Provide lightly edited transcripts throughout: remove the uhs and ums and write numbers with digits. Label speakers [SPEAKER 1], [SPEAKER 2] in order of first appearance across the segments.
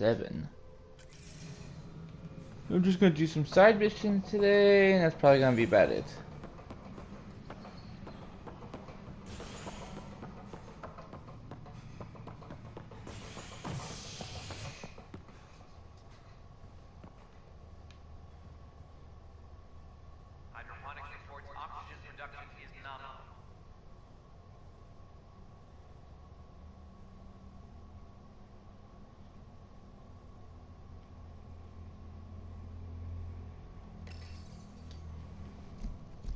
[SPEAKER 1] 7. I'm just gonna do some side missions today, and that's probably gonna be about it.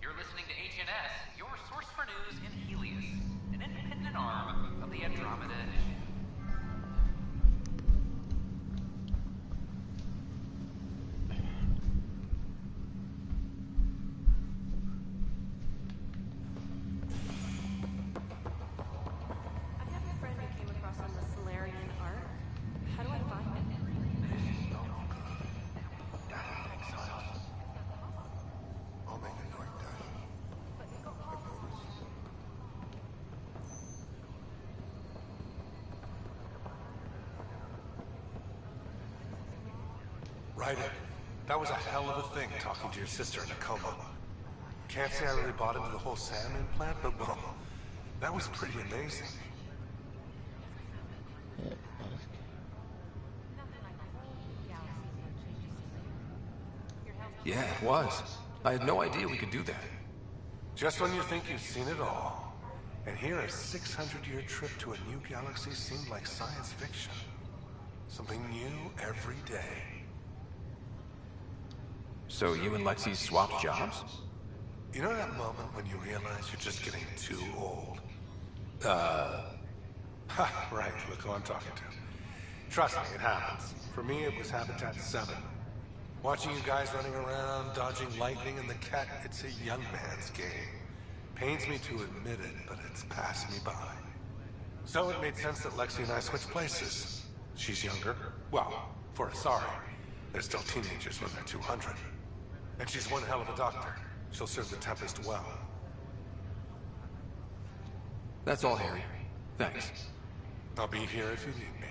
[SPEAKER 2] You're listening to HNS, your source for news in Helios, an independent arm of the Andromeda Initiative.
[SPEAKER 3] I have a friend who came across on the Solarian Ark. How do I find it?
[SPEAKER 4] I'll make a quick dash. Ryder, that was a hell of a thing talking to your sister in a coma. Can't say I really bought into the whole SAM implant, but well, that was pretty amazing.
[SPEAKER 5] Yeah, it was. I had no idea we could do that.
[SPEAKER 4] Just when you think you've seen it all, and here a 600-year trip to a new galaxy seemed like science fiction. Something new every day.
[SPEAKER 5] So you and Lexi swapped jobs?
[SPEAKER 4] You know that moment when you realize you're just getting too old? Ha, right, look who I'm talking to. Trust me, it happens. For me, it was Habitat 7. Watching you guys running around, dodging lightning and the cat, it's a young man's game. Pains me to admit it, but it's passed me by. So it made sense that Lexi and I switched places. She's younger. Well, for Asari. They're still teenagers when they're 200. And she's one hell of a doctor. She'll serve the Tempest well.
[SPEAKER 5] That's all, Harry. Thanks.
[SPEAKER 4] I'll be here if you need me.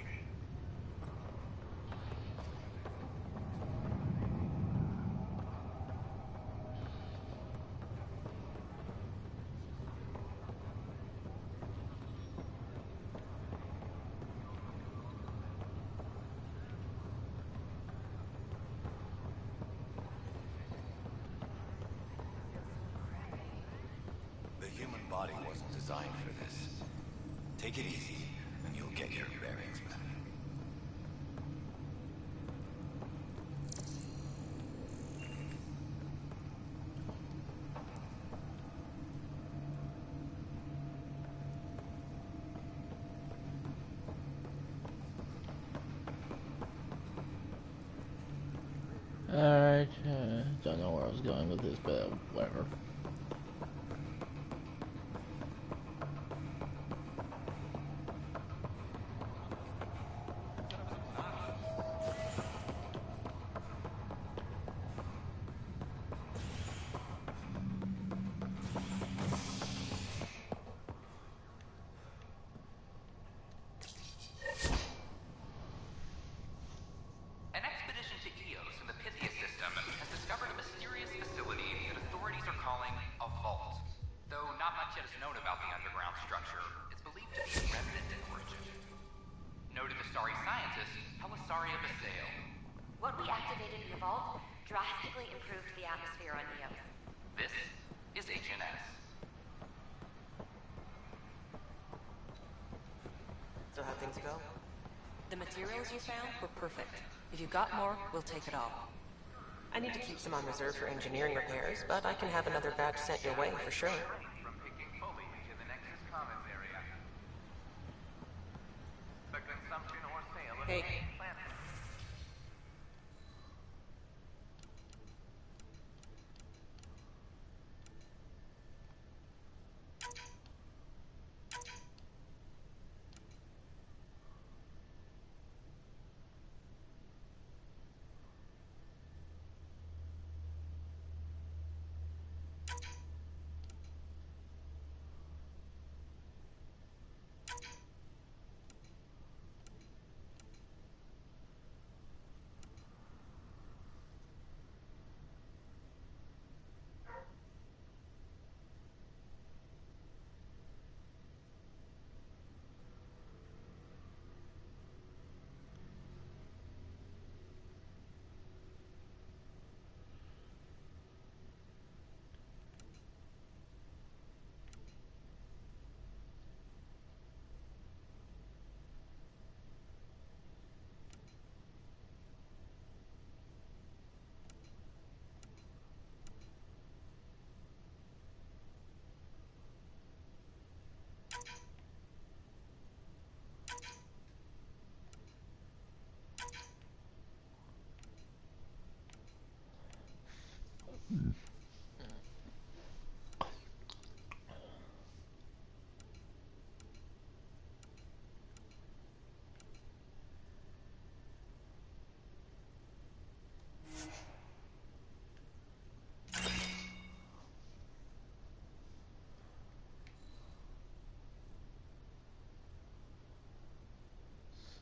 [SPEAKER 6] The human body wasn't designed for this. Take it easy, and you'll get your bearings back.
[SPEAKER 1] Alright, don't know where I was going with this, but whatever.
[SPEAKER 2] An expedition to Eos in the Pythia system has discovered a mysterious facility that authorities are calling a vault. Though not much yet is known about the underground structure, it's believed to be remnant in origin. Noted Asari scientist Helisaria Basale.
[SPEAKER 7] What we activated in the vault drastically improved the atmosphere on Eos.
[SPEAKER 2] This is HNS.
[SPEAKER 8] So how'd things go? The materials you found were perfect. If you've got more, we'll take it all. I need to keep some on reserve for engineering repairs, but I can have another batch sent your way for sure.
[SPEAKER 2] From picking foliage in the Nexus Commons area. The consumption or sale of
[SPEAKER 8] Hey.
[SPEAKER 2] plants.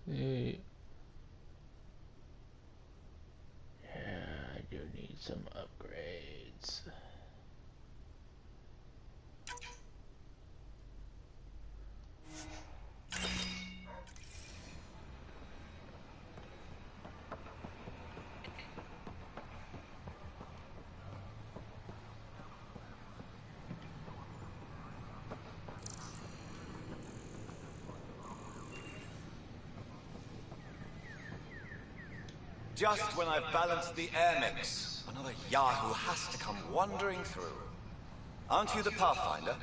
[SPEAKER 1] See. Yeah, I do need some upgrades.
[SPEAKER 6] Just when I've balanced the air mix, another Yahoo has to come wandering through. Aren't you the Pathfinder?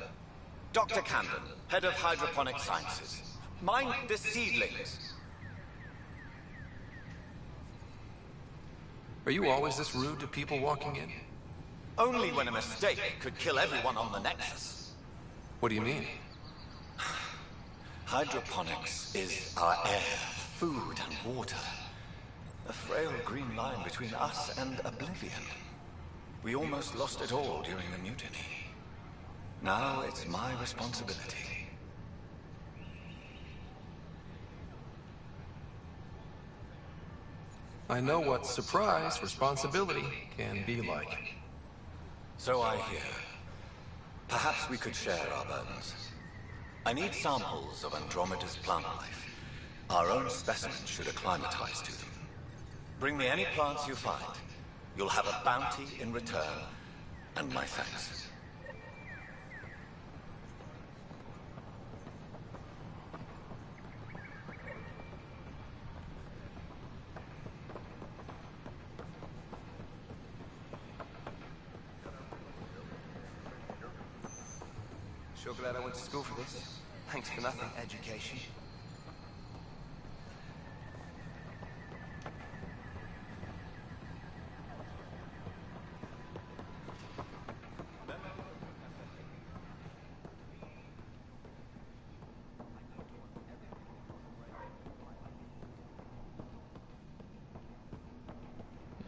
[SPEAKER 6] Dr. Camden, head of hydroponic sciences. Mind the seedlings.
[SPEAKER 5] Are you always this rude to people walking in?
[SPEAKER 6] Only when a mistake could kill everyone on the Nexus.
[SPEAKER 5] What do you mean?
[SPEAKER 6] Hydroponics is our air, food, and water. A frail green line between us and oblivion. We almost lost it all during the mutiny. Now it's my responsibility.
[SPEAKER 5] I know what surprise responsibility can be like.
[SPEAKER 6] So I hear. Perhaps we could share our burdens. I need samples of Andromeda's plant life. Our own specimens should acclimatize to them. Bring me any plants you find. You'll have a bounty in return, and my thanks.
[SPEAKER 9] Sure glad I went to school for this. Thanks for nothing, education.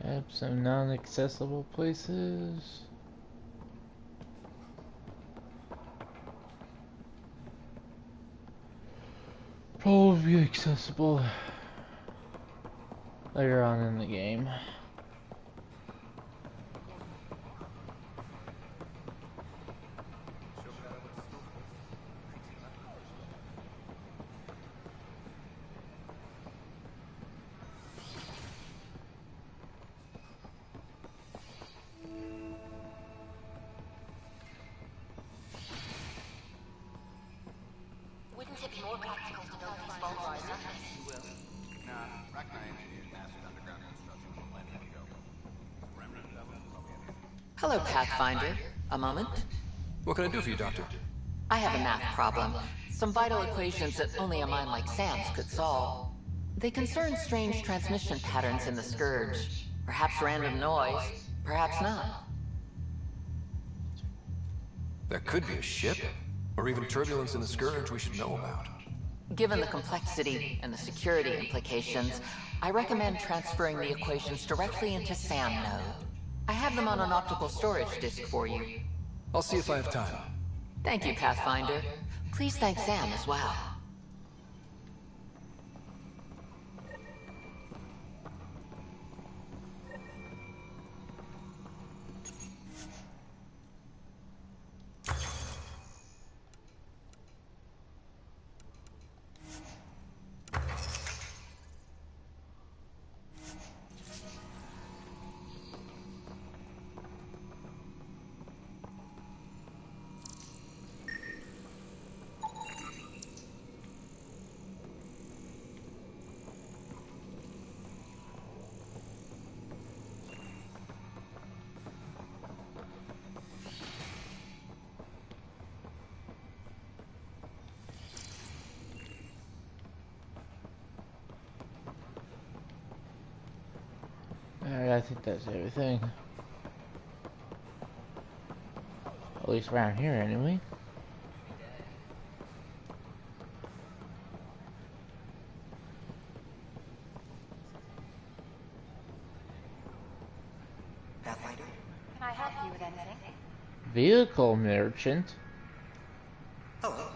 [SPEAKER 1] Yep, some non-accessible places. Probably accessible later on in the game.
[SPEAKER 7] Wouldn't it be more practical to build these vaults on the surface?
[SPEAKER 8] Hello, Pathfinder. A moment?
[SPEAKER 5] What can I do for you, Doctor?
[SPEAKER 8] I have a math problem. Some vital equations that only a mind like Sam's could solve. They concern strange transmission patterns in the Scourge. Perhaps random noise, perhaps not.
[SPEAKER 5] That could be a ship, or even turbulence in the Scourge we should know about.
[SPEAKER 8] Given the complexity and the security implications, I recommend transferring the equations directly into SAM node. I have them on an optical storage disk for you.
[SPEAKER 5] I'll see if I have time.
[SPEAKER 8] Thank you, Pathfinder. Please thank Sam as well.
[SPEAKER 1] Alright, I think that's everything. At least around here, anyway.
[SPEAKER 9] Pathfinder?
[SPEAKER 7] Can I help you with anything?
[SPEAKER 1] Vehicle merchant.
[SPEAKER 9] Hello.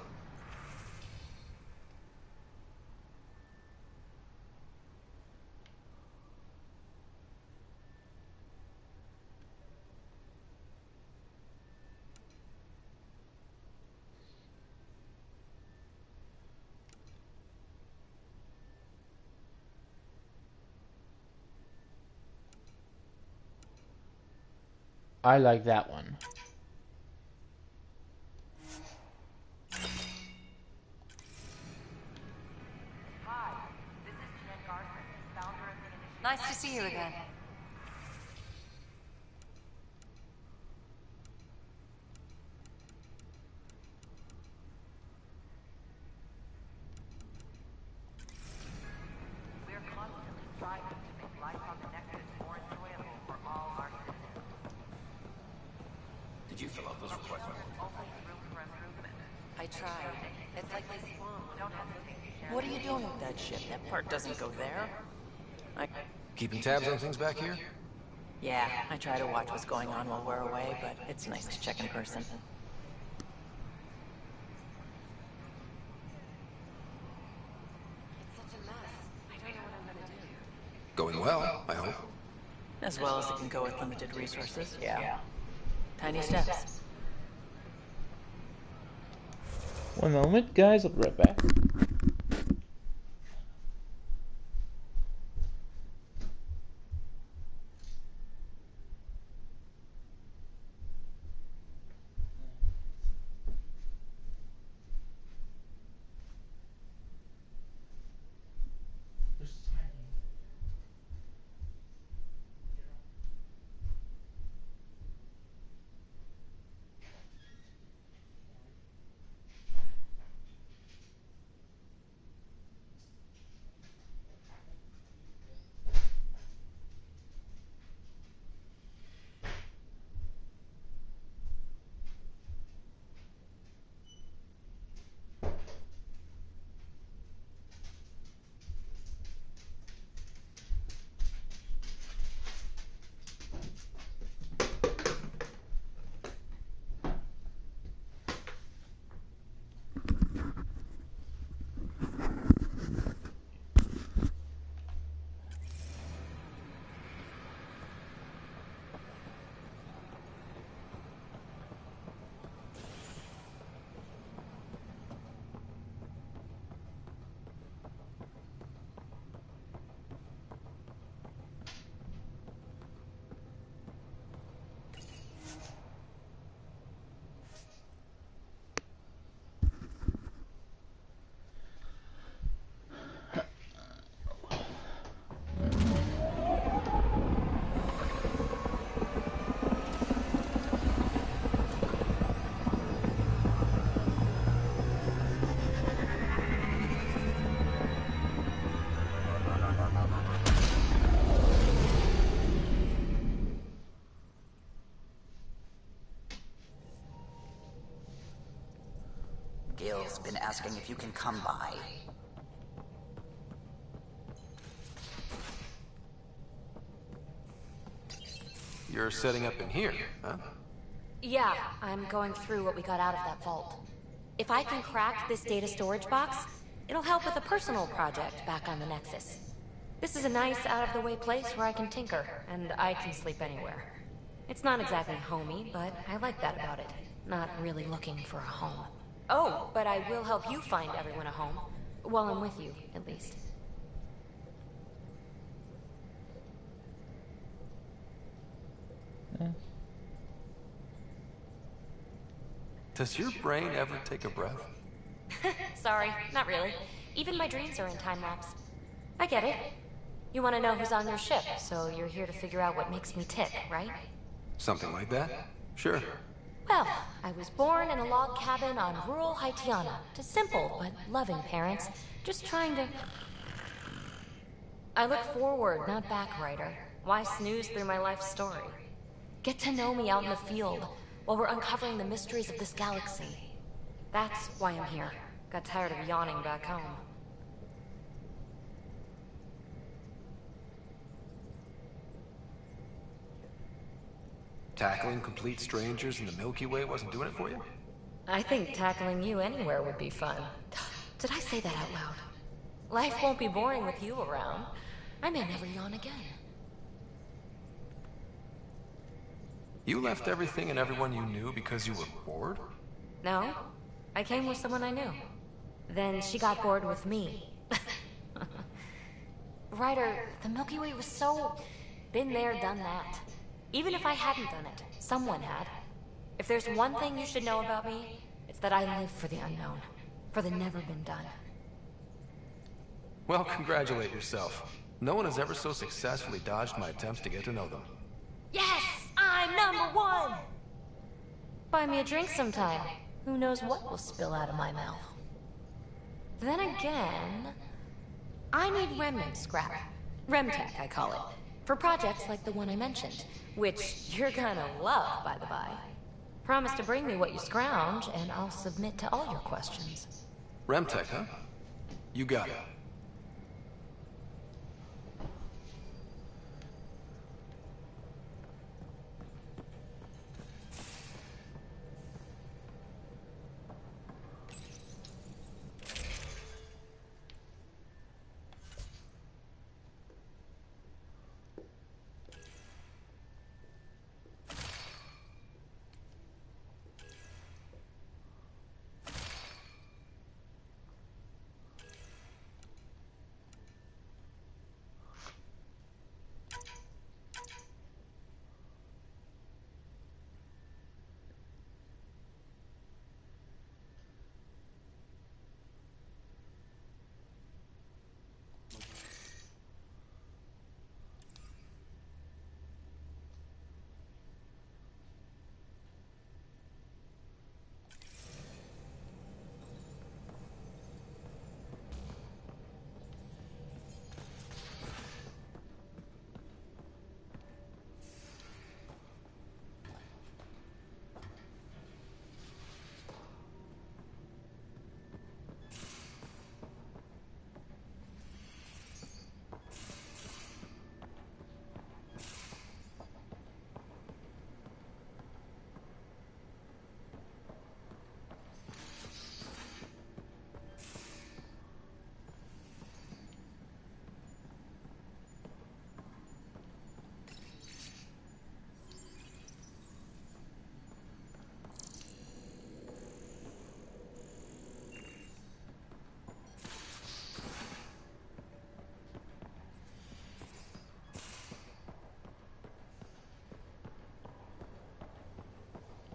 [SPEAKER 1] I like that one.
[SPEAKER 7] Nice to see you again.
[SPEAKER 10] We're constantly striving to make life on the Nexus more enjoyable for all our citizens.
[SPEAKER 5] Did you fill out those requests?
[SPEAKER 10] Always room for improvement.
[SPEAKER 8] I tried. It's like they swan.
[SPEAKER 10] Don't hesitate to share.
[SPEAKER 8] What are you doing with that ship? That part doesn't go there.
[SPEAKER 5] Keeping tabs on things back here?
[SPEAKER 8] Yeah, I try to watch what's going on while we're away, but it's nice to check in person.
[SPEAKER 3] It's such a mess. I don't know what I'm gonna do.
[SPEAKER 5] Going well, I hope.
[SPEAKER 8] As well as it can go with limited resources, yeah. Tiny steps.
[SPEAKER 1] One moment, guys. I'll be right back.
[SPEAKER 11] Gil's been asking if you can come by.
[SPEAKER 5] You're setting up in here, huh?
[SPEAKER 12] Yeah, I'm going through what we got out of that vault. If I can crack this data storage box, it'll help with a personal project back on the Nexus. This is a nice, out-of-the-way place where I can tinker, and I can sleep anywhere. It's not exactly homey, but I like that about it. Not really looking for a home. Oh, but I will help you find everyone a home. While I'm with you, at least.
[SPEAKER 5] Does your brain ever take a breath?
[SPEAKER 12] Sorry, not really. Even my dreams are in time-lapse. I get it. You want to know who's on your ship, so you're here to figure out what makes me tick, right?
[SPEAKER 5] Something like that? Sure.
[SPEAKER 12] Well, I was born in a log cabin on rural Haitiana to simple but loving parents, just trying to... I look forward, not back, writer. Why snooze through my life story? Get to know me out in the field. while we're uncovering the mysteries of this galaxy. That's why I'm here. Got tired of yawning back home.
[SPEAKER 5] Tackling complete strangers in the Milky Way wasn't doing it for you?
[SPEAKER 12] I think tackling you anywhere would be fun. Did I say that out loud? Life won't be boring with you around. I may never yawn again.
[SPEAKER 5] You left everything and everyone you knew because you were bored?
[SPEAKER 12] No, I came with someone I knew. Then she got bored with me. Ryder, the Milky Way was so... been there, done that. Even if I hadn't done it, someone had. If there's one thing you should know about me, it's that I live for the unknown. For the never been done.
[SPEAKER 5] Well, congratulate yourself. No one has ever so successfully dodged my attempts to get to know them.
[SPEAKER 12] Yes! I'm #1! Buy me a drink sometime. Who knows what will spill out of my mouth. Then again... I need remnant scrap. Remtech, I call it. For projects like the one I mentioned. Which you're gonna love, by the by. Promise to bring me what you scrounge, and I'll submit to all your questions.
[SPEAKER 5] Remtech, huh? You got it.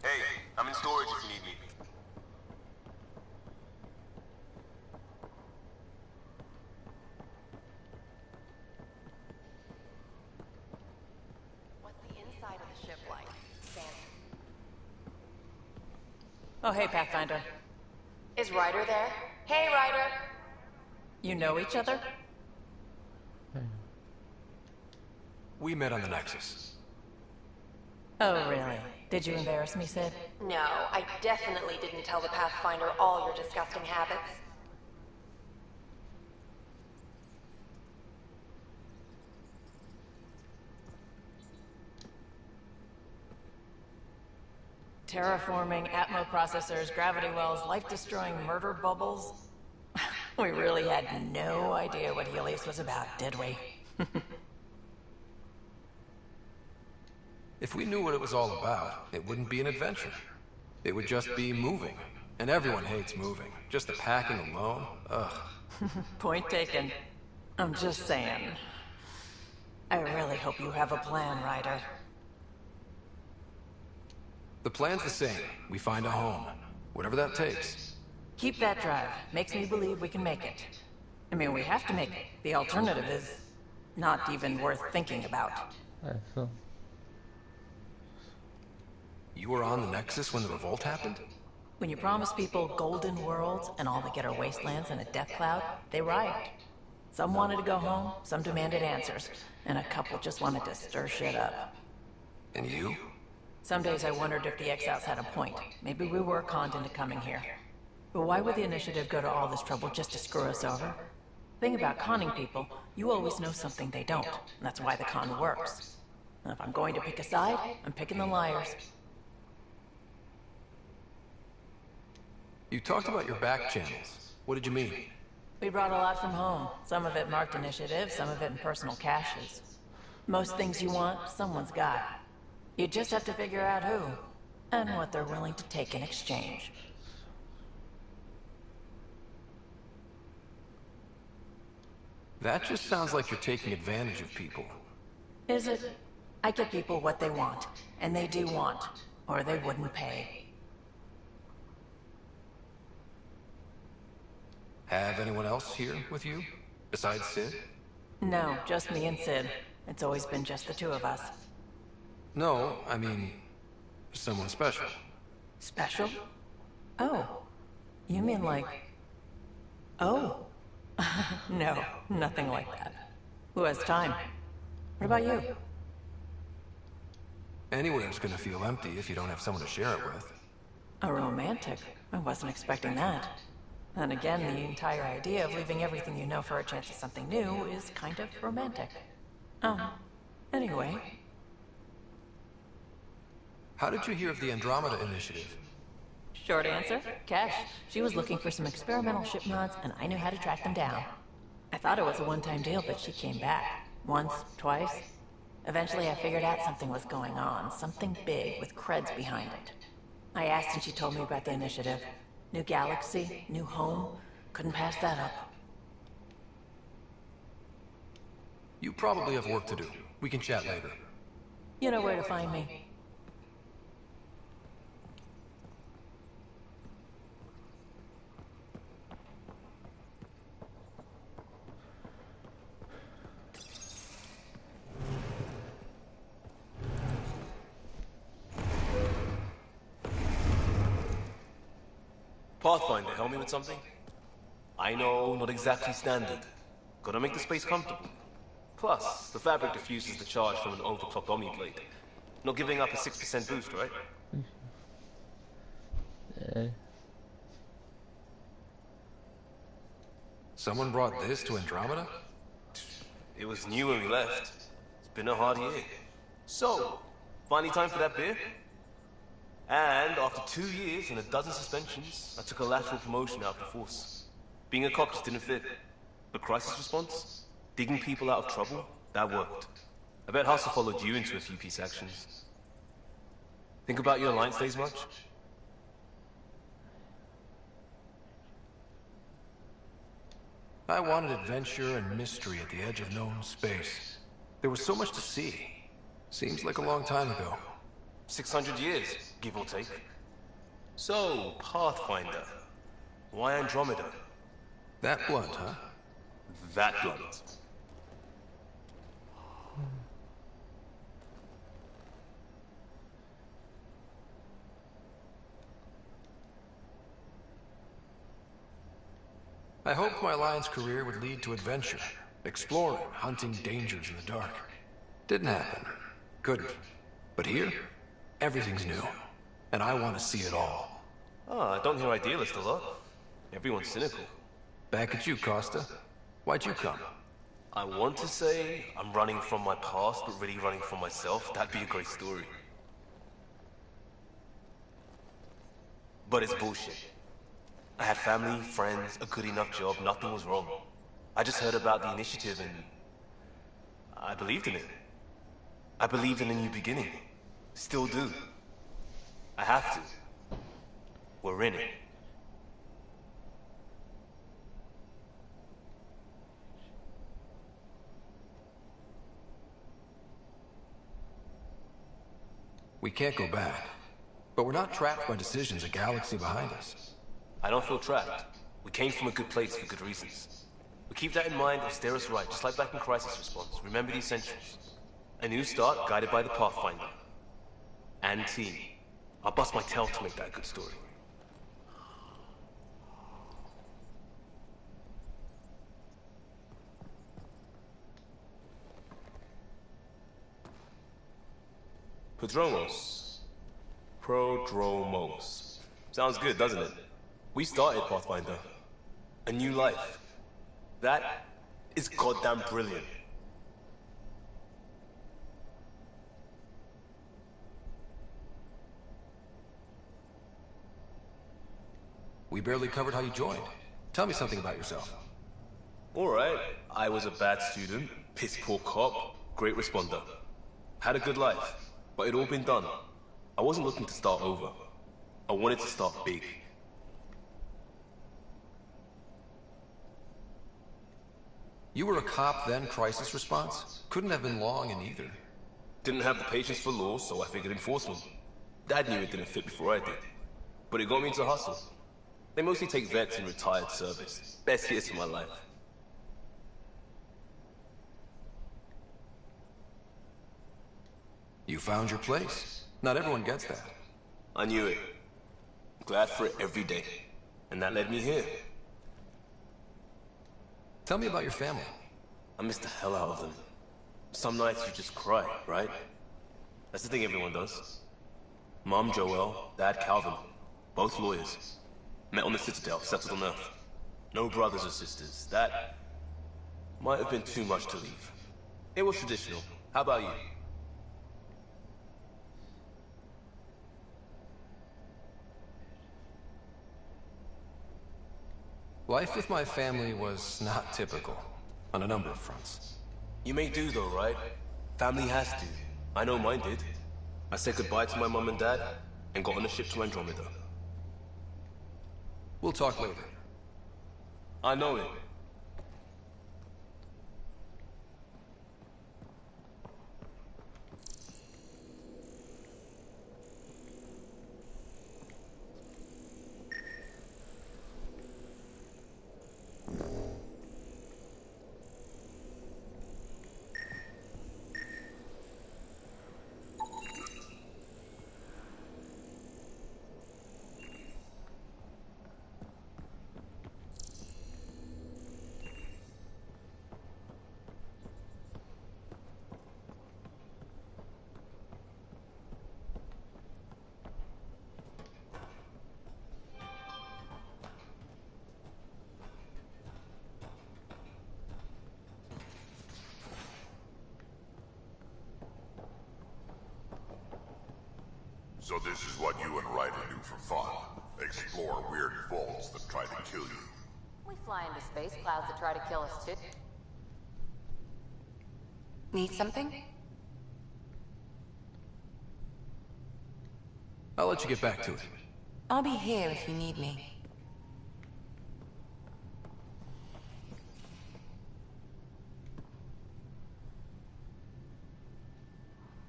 [SPEAKER 13] Hey, I'm in storage if you need me.
[SPEAKER 3] What's the inside of the ship like? Fancy.
[SPEAKER 8] Oh, hey, Pathfinder.
[SPEAKER 3] Is Ryder there? Hey, Ryder!
[SPEAKER 8] You know each other?
[SPEAKER 5] We met on the Nexus.
[SPEAKER 8] Oh, really? Did you embarrass me, Sid?
[SPEAKER 3] No, I definitely didn't tell the Pathfinder all your disgusting habits.
[SPEAKER 8] Terraforming, Atmo processors, gravity wells, life-destroying murder bubbles. We really had no idea what Helios was about, did we?
[SPEAKER 5] If we knew what it was all about, it wouldn't be an adventure. It would just be moving. And everyone hates moving. Just the packing alone, ugh.
[SPEAKER 8] Point taken. I'm just saying. I really hope you have a plan, Ryder.
[SPEAKER 5] The plan's the same. We find a home. Whatever that takes.
[SPEAKER 8] Keep that drive. Makes me believe we can make it. I mean, we have to make it. The alternative is not even worth thinking about.
[SPEAKER 5] You were on the Nexus when the revolt happened?
[SPEAKER 8] When you promise people golden worlds and all they get are wastelands and a death cloud, they riot. Some wanted to go home, some demanded answers, and a couple just wanted to stir shit up.
[SPEAKER 5] And you?
[SPEAKER 8] Some days I wondered if the exiles had a point. Maybe we were conned into coming here. But why would the Initiative go to all this trouble just to screw us over? Thing about conning people, you always know something they don't. And that's why the con works. And if I'm going to pick a side, I'm picking the liars.
[SPEAKER 5] You talked about your back channels. What did you mean?
[SPEAKER 8] We brought a lot from home. Some of it marked initiative, some of it in personal caches. Most things you want, someone's got. You just have to figure out who, and what they're willing to take in exchange.
[SPEAKER 5] That just sounds like you're taking advantage of people.
[SPEAKER 8] Is it? I give people what they want, and they do want, or they wouldn't pay.
[SPEAKER 5] Have anyone else here with you, besides Sid?
[SPEAKER 8] No, just me and Sid. It's always been just the two of us.
[SPEAKER 5] No, I mean, someone special.
[SPEAKER 8] Special? Oh. You mean like... Oh. No, nothing like that. Who has time? What about you?
[SPEAKER 5] Anywhere's gonna feel empty if you don't have someone to share it with.
[SPEAKER 8] A romantic? I wasn't expecting that. And again, the entire idea of leaving everything you know for a chance at something new is kind of romantic. Anyway.
[SPEAKER 5] How did you hear of the Andromeda initiative?
[SPEAKER 8] Short answer, Cash. She was looking for some experimental ship mods, and I knew how to track them down. I thought it was a one-time deal, but she came back. Once, twice. Eventually I figured out something was going on, something big with creds behind it. I asked and she told me about the initiative. New galaxy, new home. Couldn't pass that up.
[SPEAKER 5] You probably have work to do. We can chat later.
[SPEAKER 8] You know where to find me.
[SPEAKER 13] Pathfinder, help me with something? I know, not exactly standard. Gotta make the space comfortable. Plus, the fabric diffuses the charge from an overclocked Omniblade. Not giving up a 6% boost, right?
[SPEAKER 5] Someone brought this to Andromeda?
[SPEAKER 13] It was new when we left. It's been a hard year. So, finally time for that beer? And after 2 years and a dozen suspensions, I took a lateral promotion out of the force. Being a cop just didn't fit. But crisis response? Digging people out of trouble? That worked. I bet Hustle followed you into a few peace actions. Think about your Alliance days much?
[SPEAKER 5] I wanted adventure and mystery at the edge of known space. There was so much to see. Seems like a long time ago.
[SPEAKER 13] 600 years, give or take. So, Pathfinder. Why Andromeda?
[SPEAKER 5] That blunt, huh?
[SPEAKER 13] That blunt.
[SPEAKER 5] I hoped my Alliance career would lead to adventure. Exploring, hunting dangers in the dark. Didn't happen. Couldn't. But here, everything's new. And I want to see it all.
[SPEAKER 13] Ah, I don't hear idealist a lot. Everyone's cynical.
[SPEAKER 5] Back at you, Costa. Why'd you come?
[SPEAKER 13] I want to say I'm running from my past, but really running from myself. That'd be a great story. But it's bullshit. I had family, friends, a good enough job, nothing was wrong. I just heard about the initiative and I believed in it. I believed in a new beginning. Still do. I have to. We're in it.
[SPEAKER 5] We can't go back. But we're not trapped by decisions a galaxy behind us.
[SPEAKER 13] I don't feel trapped. We came from a good place for good reasons. We keep that in mind and steer us right, just like back in Crisis Response. Remember the essentials. A new start guided by the Pathfinder. And team. I'll bust my tail to make that a good story. Padronos, Prodromos. Sounds good, doesn't it? We started Pathfinder. A new life. That is goddamn brilliant.
[SPEAKER 5] We barely covered how you joined. Tell me something about yourself.
[SPEAKER 13] Alright, I was a bad student, piss poor cop, great responder. Had a good life, but it'd all been done. I wasn't looking to start over. I wanted to start big.
[SPEAKER 5] You were a cop, then crisis response? Couldn't have been long in either.
[SPEAKER 13] Didn't have the patience for law, so I figured enforcement. Dad knew it didn't fit before I did. But it got me into hustle. They mostly take vets in retired service. Best years of my life.
[SPEAKER 5] You found your place. Not everyone gets that.
[SPEAKER 13] I knew it. Glad for it every day. And that led me here.
[SPEAKER 5] Tell me about your family.
[SPEAKER 13] I miss the hell out of them. Some nights you just cry, right? That's the thing everyone does. Mom Joelle, Dad Calvin. Both lawyers. Met on the Citadel, settled on Earth. No brothers or sisters. That might have been too much to leave. It was traditional. How about you?
[SPEAKER 5] Life with my family was not typical, on a number of fronts.
[SPEAKER 13] You may do though, right? Family has to. I know mine did. I said goodbye to my mom and dad, and got on a ship to Andromeda.
[SPEAKER 5] We'll talk later.
[SPEAKER 13] I know it.
[SPEAKER 14] So this is what you and Ryder do for fun? Explore weird vaults that try to kill you?
[SPEAKER 15] We fly into space clouds that try to kill us too.
[SPEAKER 8] Need something?
[SPEAKER 5] I'll let you get back to it.
[SPEAKER 8] I'll be here if you need me.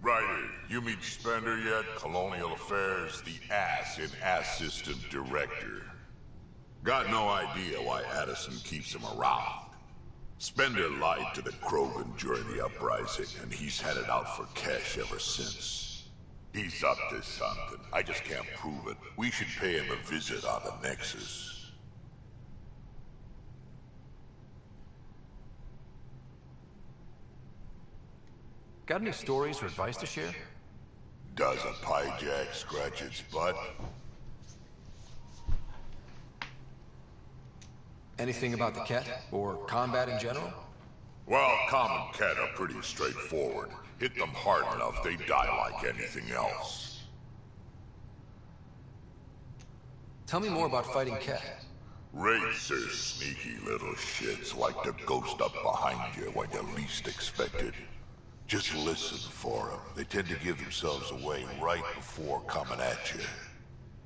[SPEAKER 14] Ryder, you meet Spender yet? Colonial Affairs, the ass in Assistant Director. Got no idea why Addison keeps him around. Spender lied to the Krogan during the uprising, and he's had it out for cash ever since. He's up to something. I just can't prove it. We should pay him a visit on the Nexus.
[SPEAKER 5] Got any stories or advice to share?
[SPEAKER 14] Does a pyjak scratch its butt?
[SPEAKER 5] Anything about the Ket? Or combat in general?
[SPEAKER 14] Well, common Ket are pretty straightforward. Hit them hard enough, they die like anything else.
[SPEAKER 5] Tell me more about fighting Ket.
[SPEAKER 14] Wraiths are sneaky little shits, like to ghost up behind you when you least expect it. Just listen for them. They tend to give themselves away right before coming at you.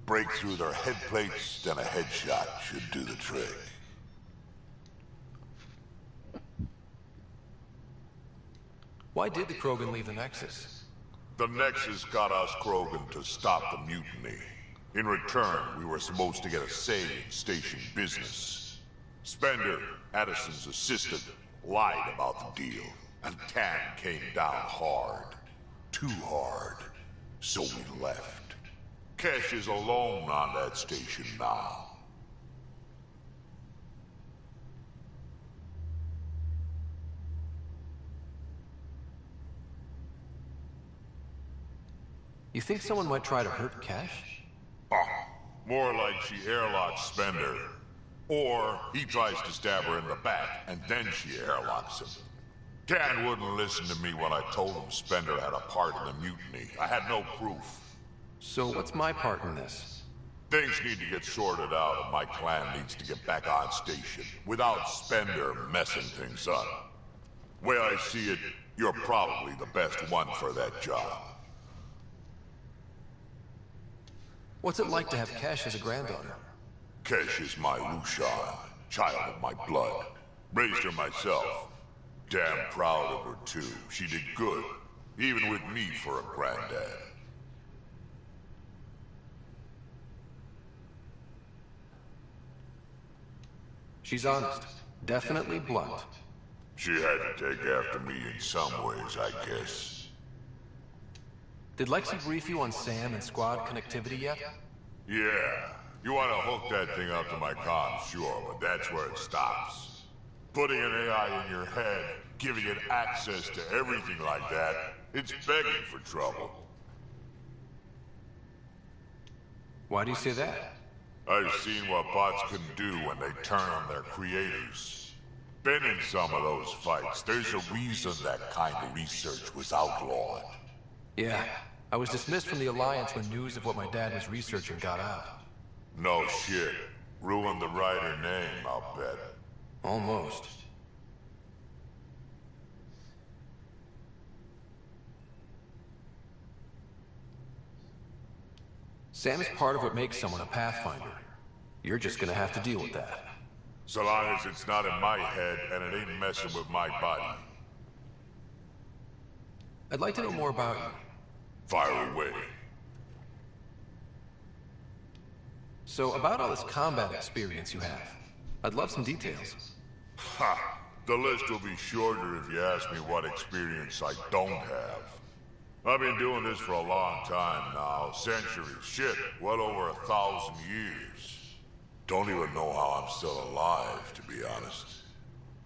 [SPEAKER 14] Break through their head plates, then a headshot should do the trick.
[SPEAKER 5] Why did the Krogan leave the Nexus?
[SPEAKER 14] The Nexus got us Krogan to stop the mutiny. In return, we were supposed to get a say in station business. Spender, Addison's assistant, lied about the deal. And Tan came down hard. Too hard. So we left. Kesh is alone on that station now.
[SPEAKER 5] You think someone might try to hurt Cash?
[SPEAKER 14] Oh, more like she airlocks Spender. Or he tries to stab her in the back, and then she airlocks him. Dan wouldn't listen to me when I told him Spender had a part in the mutiny. I had no proof.
[SPEAKER 5] So what's my part in this?
[SPEAKER 14] Things need to get sorted out, and my clan needs to get back on station, without Spender messing things up. Way I see it, you're probably the best one for that job.
[SPEAKER 5] What's it like to have Cash as a granddaughter?
[SPEAKER 14] Kesh is my Lushan, child of my blood. Raised her myself. Damn proud of her, too. She did good, even with me for a granddad.
[SPEAKER 5] She's honest. Definitely blunt.
[SPEAKER 14] She had to take after me in some ways, I guess.
[SPEAKER 5] Did Lexi brief you on Sam and squad connectivity yet?
[SPEAKER 14] Yeah. You want to hook that thing up to my comms, sure, but that's where it stops. Putting an AI in your head, giving it access to everything like that, it's begging for trouble.
[SPEAKER 5] Why do you say that?
[SPEAKER 14] I've seen what bots can do when they turn on their creators. Been in some of those fights. There's a reason that kind of research was outlawed.
[SPEAKER 5] Yeah. I was dismissed from the Alliance when news of what my dad was researching got out.
[SPEAKER 14] No shit. Ruined the writer name, I'll bet.
[SPEAKER 5] Almost. Sam is part of what makes someone a Pathfinder. You're just gonna have to deal with that.
[SPEAKER 14] So long as it's not in my head and it ain't messing with my body.
[SPEAKER 5] I'd like to know more about you.
[SPEAKER 14] Fire away.
[SPEAKER 5] So, about all this combat experience you have, I'd love some details.
[SPEAKER 14] Ha! The list will be shorter if you ask me what experience I don't have. I've been doing this for a long time now, centuries, shit, well over 1,000 years. Don't even know how I'm still alive, to be honest.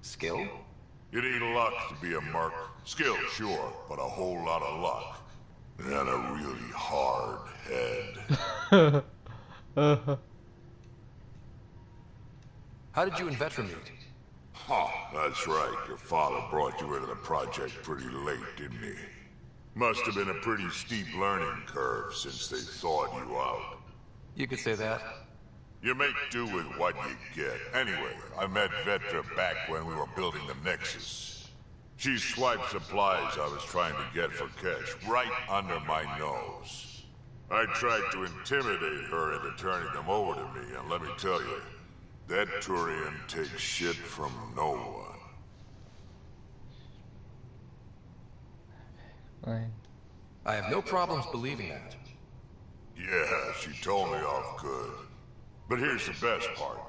[SPEAKER 5] Skill?
[SPEAKER 14] You need luck to be a merc. Skill, sure, but a whole lot of luck. And a really hard head.
[SPEAKER 5] How did you and Vetra meet?
[SPEAKER 14] Huh, that's right. Your father brought you into the project pretty late, didn't he? Must have been a pretty steep learning curve since they thawed you out.
[SPEAKER 5] You could say that.
[SPEAKER 14] You make do with what you get. Anyway, I met Vetra back when we were building the Nexus. She swiped supplies I was trying to get for Kesh right under my nose. I tried to intimidate her into turning them over to me, and let me tell you, that Turian takes shit from no one.
[SPEAKER 5] I have no problems believing that.
[SPEAKER 14] Yeah, she told me off good. But here's the best part.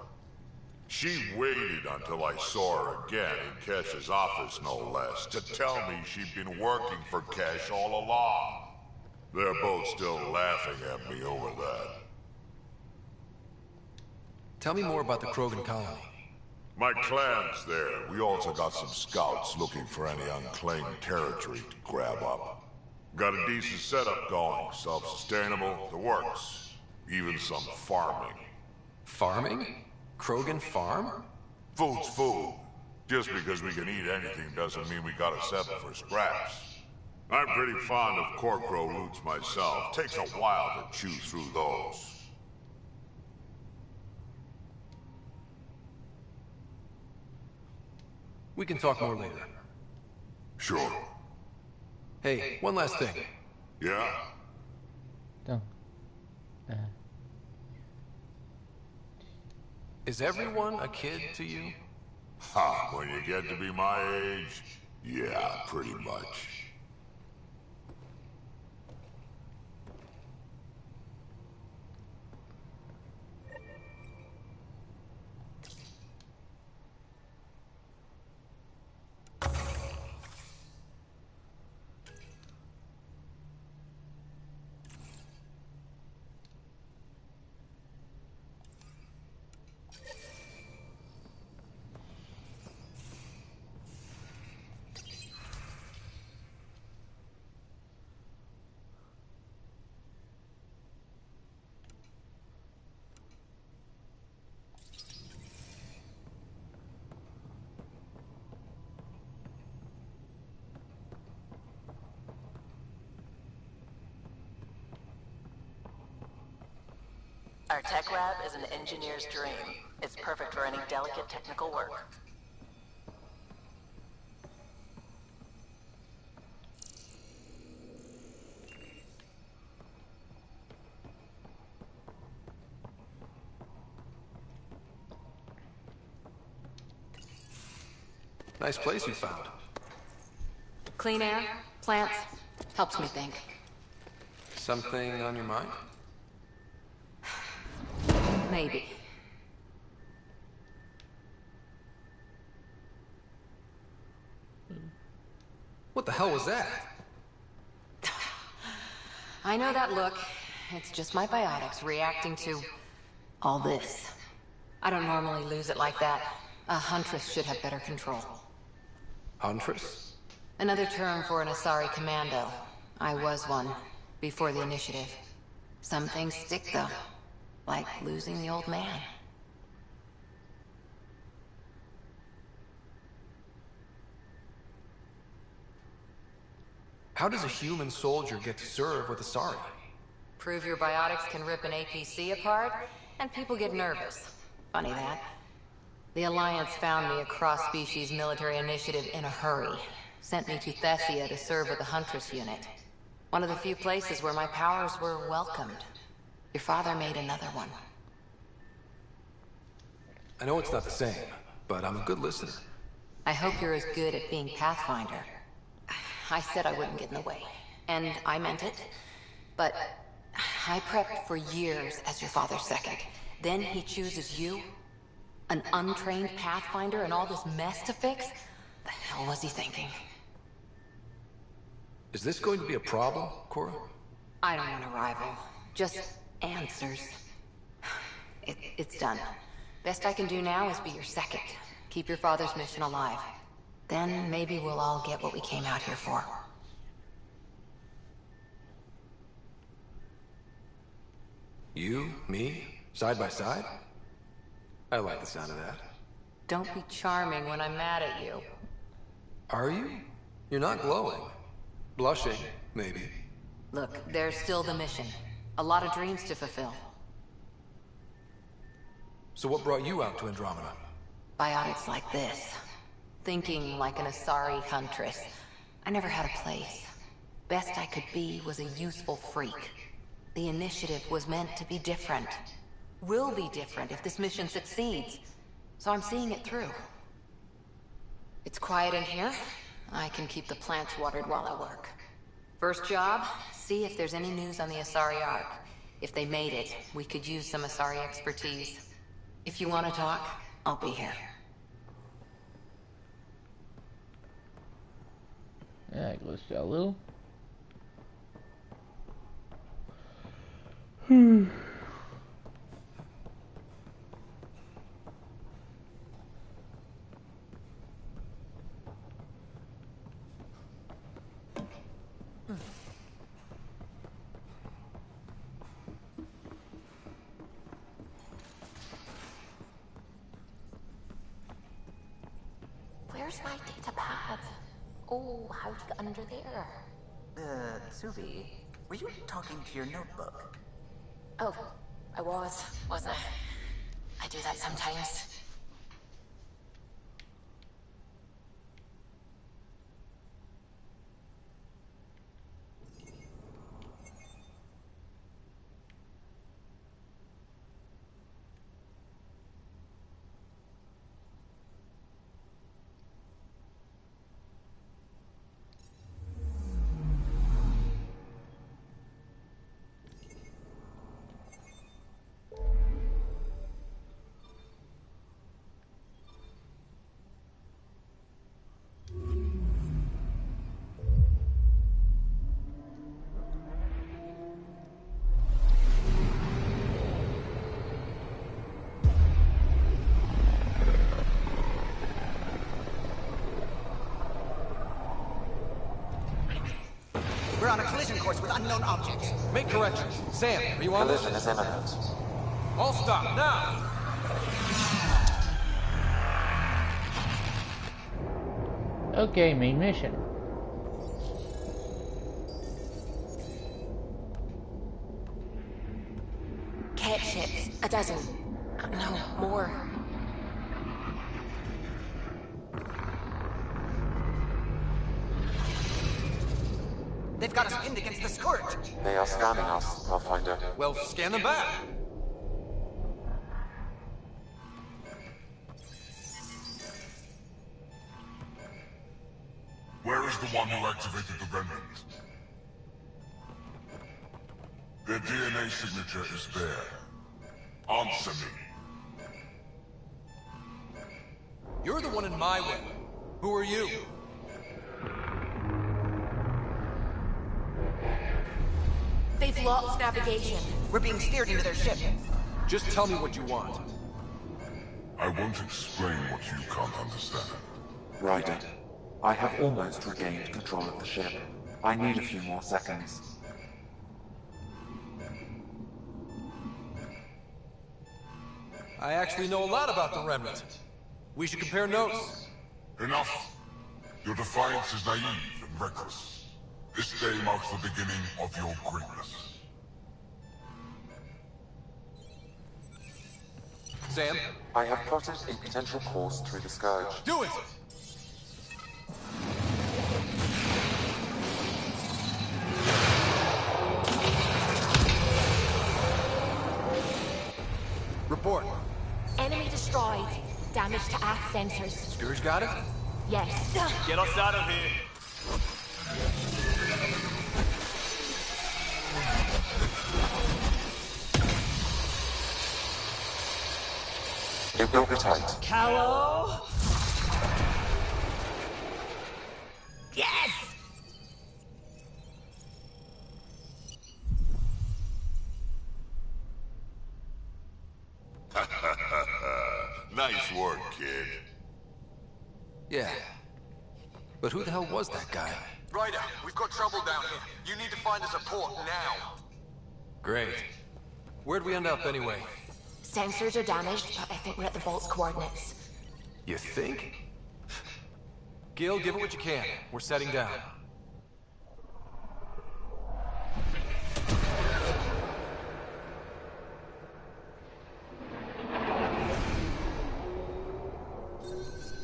[SPEAKER 14] She waited until I saw her again in Kesh's office, no less, to tell me she'd been working for Kesh all along. They're both still laughing at me over that.
[SPEAKER 5] Tell me more about the Krogan colony.
[SPEAKER 14] My clan's there. We also got some scouts looking for any unclaimed territory to grab up. Got a decent setup going, self-sustainable, the works. Even some farming.
[SPEAKER 5] Farming? Krogan farm?
[SPEAKER 14] Food's food. Just because we can eat anything doesn't mean we gotta settle for scraps. I'm pretty fond of Corcro roots myself. Takes a while to chew through those.
[SPEAKER 5] We can talk more later.
[SPEAKER 14] Sure.
[SPEAKER 5] Hey, one last thing.
[SPEAKER 14] Yeah?
[SPEAKER 5] Is everyone a kid to you?
[SPEAKER 14] Ha, when you get to be my age, yeah, pretty much.
[SPEAKER 8] Our tech lab is an engineer's dream. It's perfect for any delicate technical work.
[SPEAKER 5] Nice place you found.
[SPEAKER 12] Clean air, plants, helps me think.
[SPEAKER 5] Something on your mind?
[SPEAKER 12] Maybe.
[SPEAKER 5] What the hell was that?
[SPEAKER 12] I know that look. It's just my biotics reacting to all this. I don't normally lose it like that. A huntress should have better control.
[SPEAKER 5] Huntress?
[SPEAKER 12] Another term for an Asari commando. I was one, before the initiative. Some things stick, though. Like losing the old man.
[SPEAKER 5] How does a human soldier get to serve with Asari?
[SPEAKER 12] Prove your biotics can rip an APC apart, and people get nervous. Funny that. The Alliance found me a cross-species military initiative in a hurry. Sent me to Thessia to serve with the Huntress unit. One of the few places where my powers were welcomed. Your father made another one.
[SPEAKER 5] I know it's not the same, but I'm a good listener.
[SPEAKER 12] I hope you're as good at being Pathfinder. I said I wouldn't get in the way, and I meant it. But I prepped for years as your father's second. Then he chooses you? An untrained Pathfinder and all this mess to fix? The hell was he thinking?
[SPEAKER 5] Is this going to be a problem, Cora?
[SPEAKER 12] I don't want a rival. Just answers. It's done. Best I can do now is be your second. Keep your father's mission alive. Then maybe we'll all get what we came out here for.
[SPEAKER 5] You, me, side by side? I like the sound of that.
[SPEAKER 12] Don't be charming when I'm mad at you.
[SPEAKER 5] Are you? You're not glowing. Blushing, maybe.
[SPEAKER 12] Look, there's still the mission. A lot of dreams to fulfill.
[SPEAKER 5] So what brought you out to Andromeda?
[SPEAKER 12] Biotics like this. Thinking like an Asari huntress. I never had a place. Best I could be was a useful freak. The initiative was meant to be different. Will be different if this mission succeeds. So I'm seeing it through. It's quiet in here. I can keep the plants watered while I work. First job, see if there's any news on the Asari Ark. If they made it, we could use some Asari expertise. If you want to talk, I'll be here.
[SPEAKER 1] Yeah, glitched out a little.
[SPEAKER 15] Where's my data pad? Oh, how'd you get under there?
[SPEAKER 11] Suvi, were you talking to your notebook?
[SPEAKER 15] Oh, I wasn't I? I do that sometimes.
[SPEAKER 9] We're on a collision course with unknown objects.
[SPEAKER 5] Make corrections. Sam, are you on this?
[SPEAKER 16] Collision is imminent.
[SPEAKER 5] All stop, now!
[SPEAKER 1] Okay, main mission.
[SPEAKER 12] pet ships. A dozen. No, more.
[SPEAKER 11] They've got us pinned against the Scourge.
[SPEAKER 16] They are scanning us, Pathfinder.
[SPEAKER 5] Well, scan them back.
[SPEAKER 14] Where is the one who activated the remnant? Their DNA signature is there. Answer me.
[SPEAKER 5] You're the one in my way. Who are you?
[SPEAKER 12] They've lost navigation.
[SPEAKER 11] We're being steered into their ship.
[SPEAKER 5] Just tell me what you want.
[SPEAKER 14] I won't explain what you can't understand.
[SPEAKER 16] Ryder, I have almost regained control of the ship. I need a few more seconds.
[SPEAKER 5] I actually know a lot about the Remnant. We should compare notes.
[SPEAKER 14] Enough! Your defiance is naive and reckless. This day marks the beginning of your greatness.
[SPEAKER 5] Sam?
[SPEAKER 16] I have plotted a potential course through the Scourge.
[SPEAKER 5] Do it! Report.
[SPEAKER 12] Enemy destroyed. Damage to aft sensors.
[SPEAKER 5] Scourge got it?
[SPEAKER 12] Yes.
[SPEAKER 13] Get us out of here.
[SPEAKER 16] It will be tight.
[SPEAKER 11] Callow? Yes!
[SPEAKER 14] Nice work, kid.
[SPEAKER 5] Yeah. But who the hell was that guy?
[SPEAKER 17] Ryder, we've got trouble down here. You need to find us a port now.
[SPEAKER 5] Great. Where'd we end up anyway?
[SPEAKER 12] Sensors are damaged, but I think we're at the vault's coordinates.
[SPEAKER 5] You think? Gil, give it what you can. We're setting down.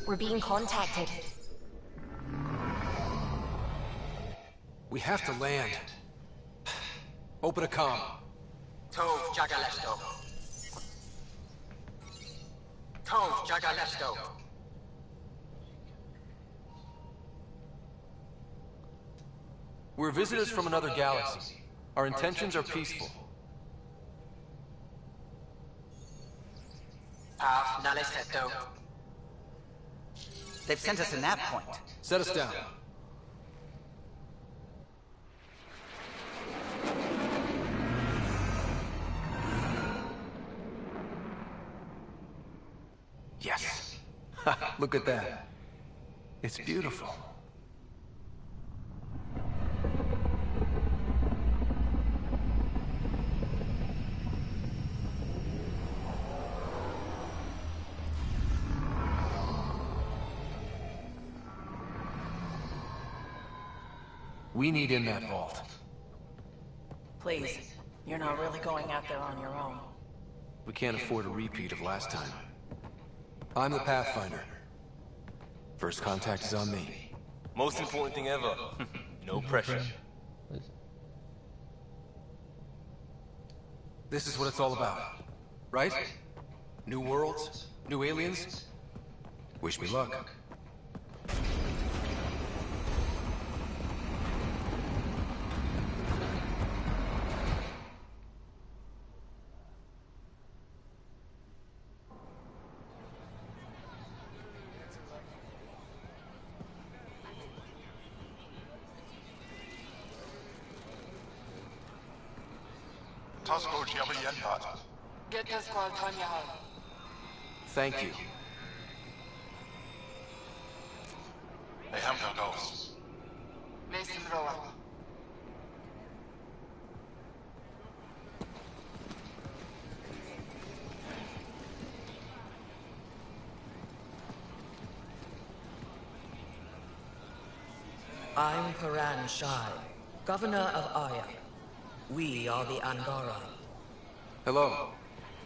[SPEAKER 12] We're being contacted.
[SPEAKER 5] We have to land. Open a comm.
[SPEAKER 11] Tove Jagalesto. Tove Jagalesto.
[SPEAKER 5] We're visitors from another galaxy. Our intentions are peaceful.
[SPEAKER 11] Naleseto. They've sent us a nav point.
[SPEAKER 5] Set us down. Yes. Look at that. It's beautiful. We need in that vault.
[SPEAKER 11] Please, you're not really going out there on your own.
[SPEAKER 5] We can't afford a repeat of last time. I'm the Pathfinder. First contact is on me.
[SPEAKER 13] Most important thing ever. No pressure.
[SPEAKER 5] This is what it's all about, right? New worlds, new aliens. Wish me luck. Thank you.
[SPEAKER 18] I'm Paran Shai, Governor of Aya. We are the Angara.
[SPEAKER 5] Hello.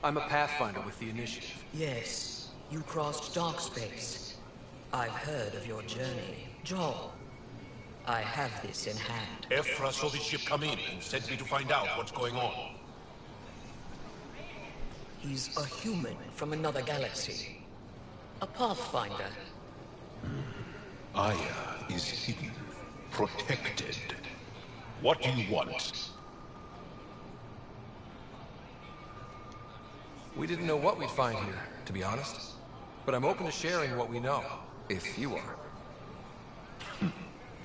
[SPEAKER 5] I'm a Pathfinder with the Initiative.
[SPEAKER 18] Yes, you crossed dark space. I've heard of your journey. Joel, I have this in hand.
[SPEAKER 19] Ephra saw the ship come in and sent me to find out what's going on.
[SPEAKER 18] He's a human from another galaxy. A Pathfinder.
[SPEAKER 19] Aya is hidden, protected. What do you want?
[SPEAKER 5] We didn't know what we'd find here, to be honest. But I'm open to sharing what we know, if you are.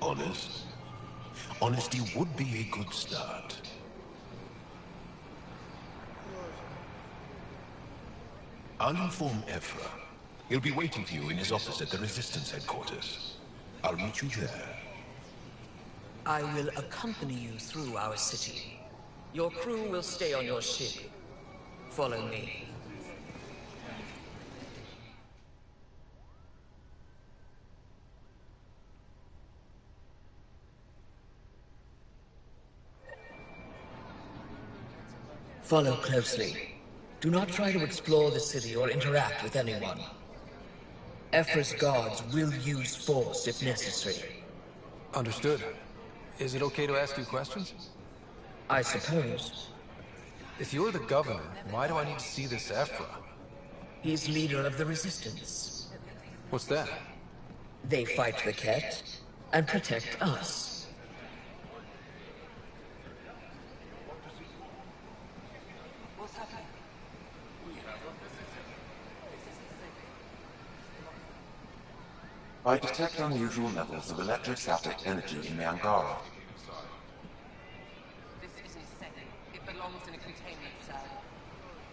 [SPEAKER 19] Honest? Honesty would be a good start. I'll inform Ephra. He'll be waiting for you in his office at the Resistance headquarters. I'll meet you there.
[SPEAKER 18] I will accompany you through our city. Your crew will stay on your ship. Follow me. Follow closely. Do not try to explore the city or interact with anyone. Ephra's guards will use force if necessary.
[SPEAKER 5] Understood. Is it okay to ask you questions?
[SPEAKER 18] I suppose.
[SPEAKER 5] If you're the governor, why do I need to see this Ephra?
[SPEAKER 18] He's leader of the Resistance.
[SPEAKER 5] What's that?
[SPEAKER 18] They fight the Ket and protect us.
[SPEAKER 16] I detect unusual levels of electrostatic energy in the Angara.
[SPEAKER 8] This isn't safe. It belongs in a containment cell.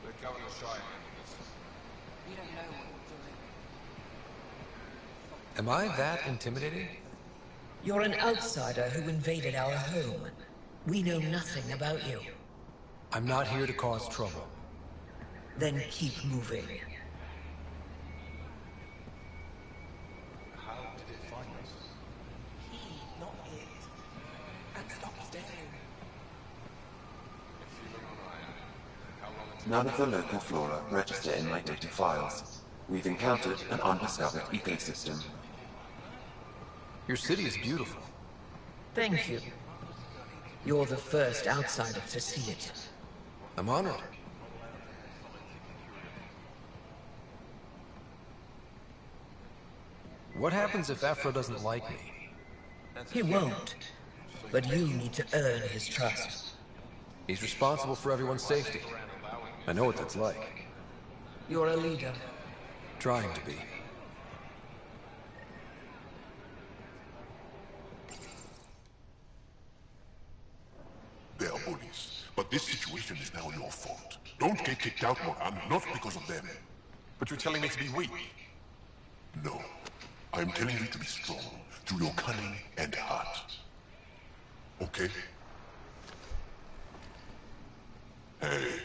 [SPEAKER 17] We're going to try.
[SPEAKER 8] You don't know what you're doing.
[SPEAKER 5] Am I that intimidating?
[SPEAKER 18] You're an outsider who invaded our home. We know nothing about you.
[SPEAKER 5] I'm not here to cause trouble.
[SPEAKER 18] Then keep moving.
[SPEAKER 17] How did it find us?
[SPEAKER 8] He, not it. And stop staring.
[SPEAKER 16] None of the local flora register in my data files. We've encountered an undiscovered ecosystem.
[SPEAKER 5] Your city is beautiful.
[SPEAKER 18] Thank you. You're the first outsider to see it.
[SPEAKER 5] I'm honored. What happens if Ephra doesn't like me?
[SPEAKER 18] He won't. But you need to earn his trust.
[SPEAKER 5] He's responsible for everyone's safety. I know what that's like.
[SPEAKER 18] You're a leader.
[SPEAKER 5] Trying to be.
[SPEAKER 14] They are bullies, but this situation is now your fault. Don't get kicked out, Moran, not because of them.
[SPEAKER 4] But you're telling me to be weak.
[SPEAKER 14] No. I'm telling you to be strong, through your cunning and heart. Okay? Hey.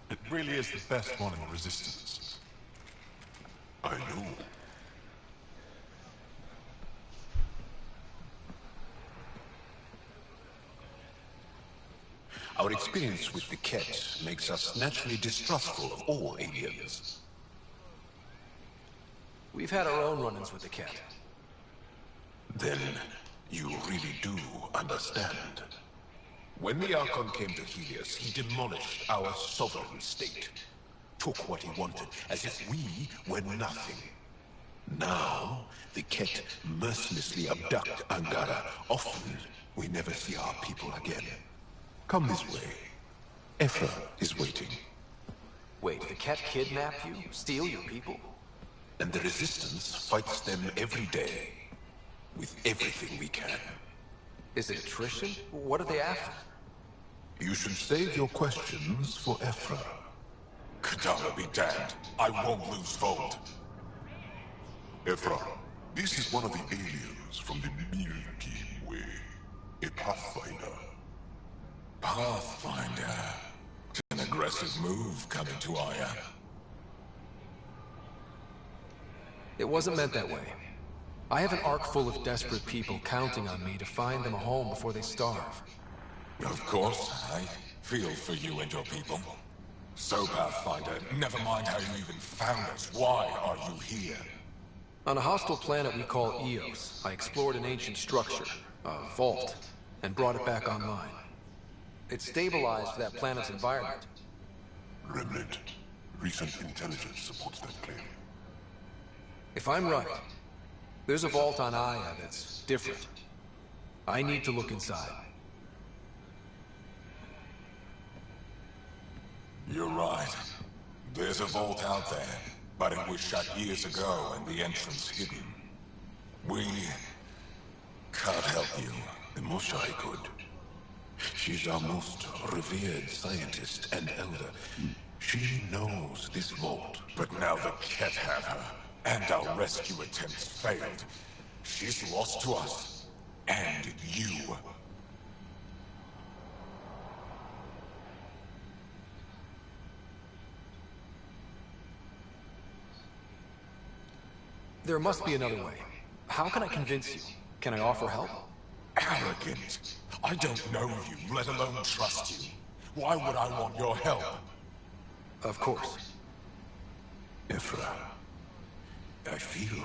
[SPEAKER 4] It really is the best one in the Resistance.
[SPEAKER 14] I know.
[SPEAKER 19] Our experience with the Ket makes us naturally distrustful of all aliens.
[SPEAKER 5] We've had our own run-ins with the Ket.
[SPEAKER 19] Then, you really do understand. When the Archon came to Helios, he demolished our sovereign state. Took what he wanted, as if we were nothing. Now, the Ket mercilessly abduct Angara. Often, we never see our people again. Come this way. Ephra is waiting.
[SPEAKER 5] Wait, the Ket kidnap you? Steal your people?
[SPEAKER 19] And the Resistance fights them every day. With everything we can.
[SPEAKER 5] Is it attrition? What are they after?
[SPEAKER 19] You should save your questions for Ephra.
[SPEAKER 14] Kadara be damned. I won't lose Volt. Ephra, this is one of the aliens from the Milky Way. A Pathfinder.
[SPEAKER 19] Pathfinder. An aggressive move coming to Aya.
[SPEAKER 5] It wasn't meant that way. I have an ark full of desperate people counting on me to find them a home before they starve.
[SPEAKER 19] Of course, I feel for you and your people. So, Pathfinder, never mind how you even found us. Why are you here?
[SPEAKER 5] On a hostile planet we call Eos, I explored an ancient structure, a vault, and brought it back online. It stabilized that planet's environment.
[SPEAKER 19] Remnant. Recent intelligence supports that claim.
[SPEAKER 5] If I'm right, there's a vault on Aya that's different. I need to look inside.
[SPEAKER 19] You're right. There's a vault out there, but it was shut years ago and the entrance hidden. We can't help you. The Moshai could. She's our most revered scientist and elder. She knows this vault. But now the Ket have her, and our rescue attempts failed. She's lost to us, and you.
[SPEAKER 5] There must be another way. How can I convince you? Can I offer help?
[SPEAKER 19] Arrogant. I don't know you, let alone trust you. Why would I want your help?
[SPEAKER 5] Of course.
[SPEAKER 19] Ephra, I feel...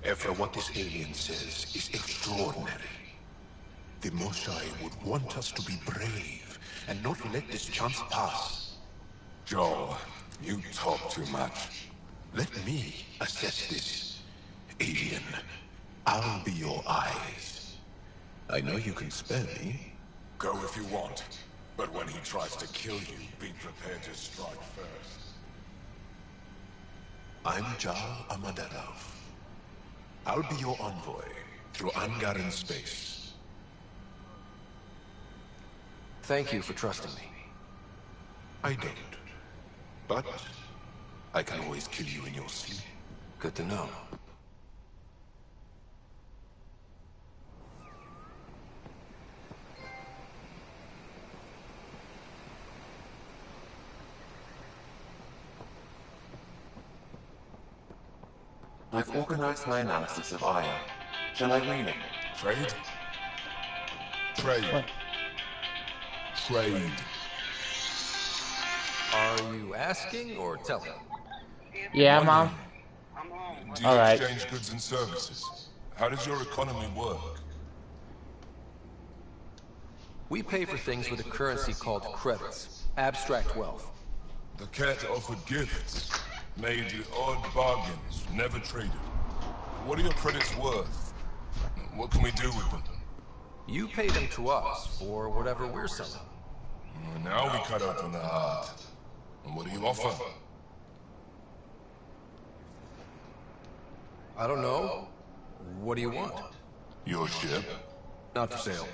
[SPEAKER 19] Ephra, what this alien says is extraordinary. The Moshai would want us to be brave and not let this chance pass. Joel, you talk too much. Let me assess this. Alien, I'll be your eyes. I know you can spare me. Go if you want, but when he tries to kill you, be prepared to strike first. I'm Jal Amadelov. I'll be your envoy through Angaran space.
[SPEAKER 5] Thank you for trusting me.
[SPEAKER 19] I don't. But I can always kill you in your sleep.
[SPEAKER 5] Good to know.
[SPEAKER 16] I've organized my analysis of Aya. Shall I read it?
[SPEAKER 19] Trade? Trade.
[SPEAKER 1] What?
[SPEAKER 19] Trade.
[SPEAKER 5] Are you asking or telling?
[SPEAKER 1] Yeah, Mom.
[SPEAKER 19] Do you
[SPEAKER 1] Alright.
[SPEAKER 19] exchange goods and services? How does your economy work?
[SPEAKER 5] We pay for things with a currency called credits. Abstract wealth.
[SPEAKER 19] The Cat offered gifts, made odd bargains, never traded. What are your credits worth? What can we do with them?
[SPEAKER 5] You pay them to us for whatever we're selling.
[SPEAKER 19] Now we cut open the heart. And what do you offer?
[SPEAKER 5] I don't know. What do you want?
[SPEAKER 19] Your ship?
[SPEAKER 5] Not for sale.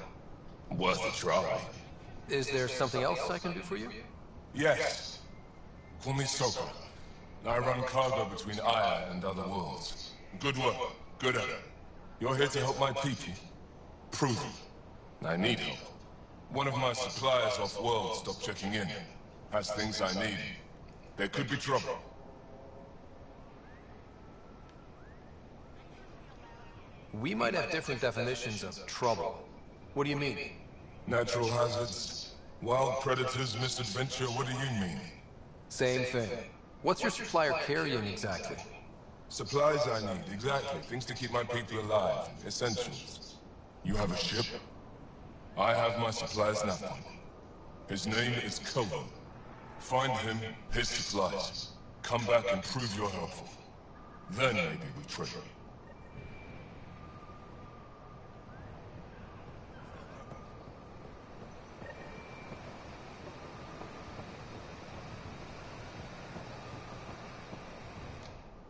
[SPEAKER 19] Worth a try.
[SPEAKER 5] Is there something else I can do for you?
[SPEAKER 19] Yes. Call me Soka. I run cargo between Aya and other worlds. Good work. Good at it. You're here to help my people. Prove it. I need help. One of my suppliers off-world stopped checking in. Has things I need. There could be trouble.
[SPEAKER 5] We might have different definitions of trouble. What do you mean?
[SPEAKER 19] Natural hazards, wild predators, misadventure, what do you mean?
[SPEAKER 5] Same thing. What's your supplier carrying exactly?
[SPEAKER 19] Supplies I need, exactly. Things to keep my people alive. Essentials. You have a ship? I have my supplies nothing. His name is Kobo. Find him, his supplies. Come back and prove you're helpful. Then maybe we trade.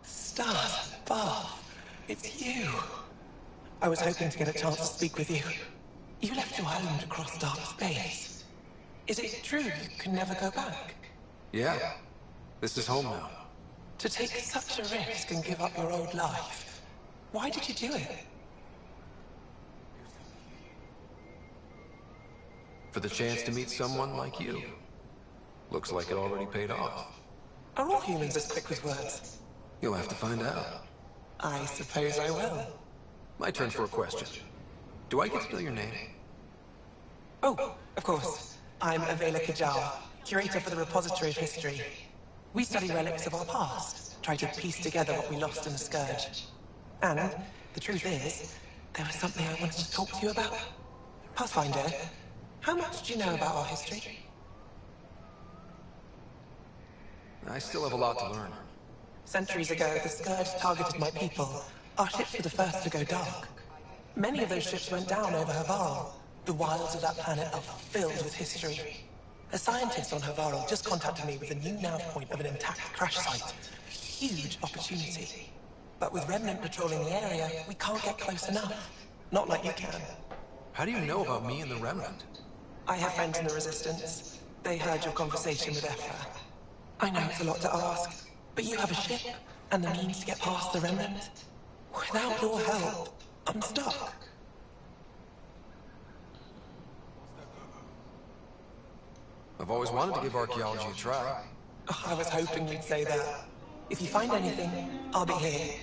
[SPEAKER 20] Stars above. It's you. I was hoping to get a chance to speak with you. You left your home to cross dark space. Is it true you can never go back?
[SPEAKER 5] Yeah. This is home now.
[SPEAKER 20] To take such a risk and give up your old life. Why did you do it?
[SPEAKER 5] For the chance to meet someone like you. Looks like it already paid off.
[SPEAKER 20] Are all humans as quick with words?
[SPEAKER 5] You'll have to find out.
[SPEAKER 20] I suppose I will.
[SPEAKER 5] My turn for a question. Do I get to know your name?
[SPEAKER 20] Oh, of course. I'm Avela Kajar, curator for the Repository of History. We study relics of our past, try to piece together what we lost in the Scourge. And the truth is, there was something I wanted to talk to you about. Pathfinder, how much do you know about our history?
[SPEAKER 5] I still have a lot to learn.
[SPEAKER 20] Centuries ago, the Scourge targeted my people. Our ships were the first to go dark. Many of those ships went down over Havarl. The wilds of that planet are filled with history. A scientist on Havarl just contacted me with a new nav point of an intact crash site. A huge opportunity. But with Remnant patrolling the area, we can't get close enough. Not like you can.
[SPEAKER 5] How do you know about me and the Remnant?
[SPEAKER 20] I have friends in the Resistance. They heard your conversation with Ephra. I know it's a lot to ask, but you have a ship and the means to get past the Remnant. Without your help, I'm stuck.
[SPEAKER 5] I've always wanted to give archaeology a try.
[SPEAKER 20] Oh, I was hoping you'd say that. If you find anything, I'll be here.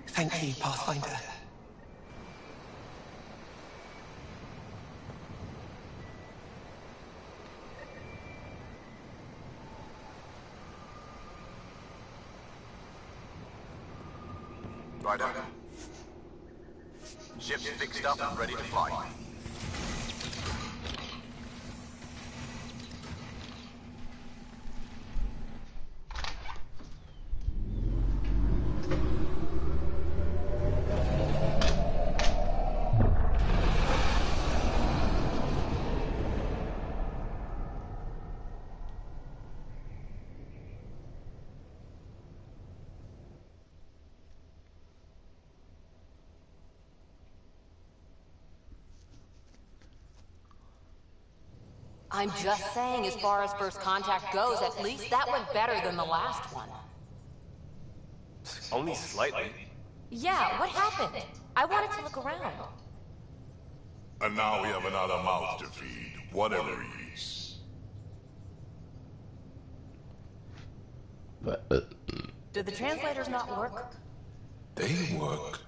[SPEAKER 20] Thank you, Pathfinder.
[SPEAKER 17] Ryder. Ship's fixed up and ready to fly.
[SPEAKER 15] I'm just saying, as far as first contact goes, at least that went better than the last one.
[SPEAKER 13] Only slightly.
[SPEAKER 12] Yeah, what happened? I wanted to look around.
[SPEAKER 14] And now we have another mouth to feed, whatever he eats.
[SPEAKER 11] Did the translators not work?
[SPEAKER 19] They work.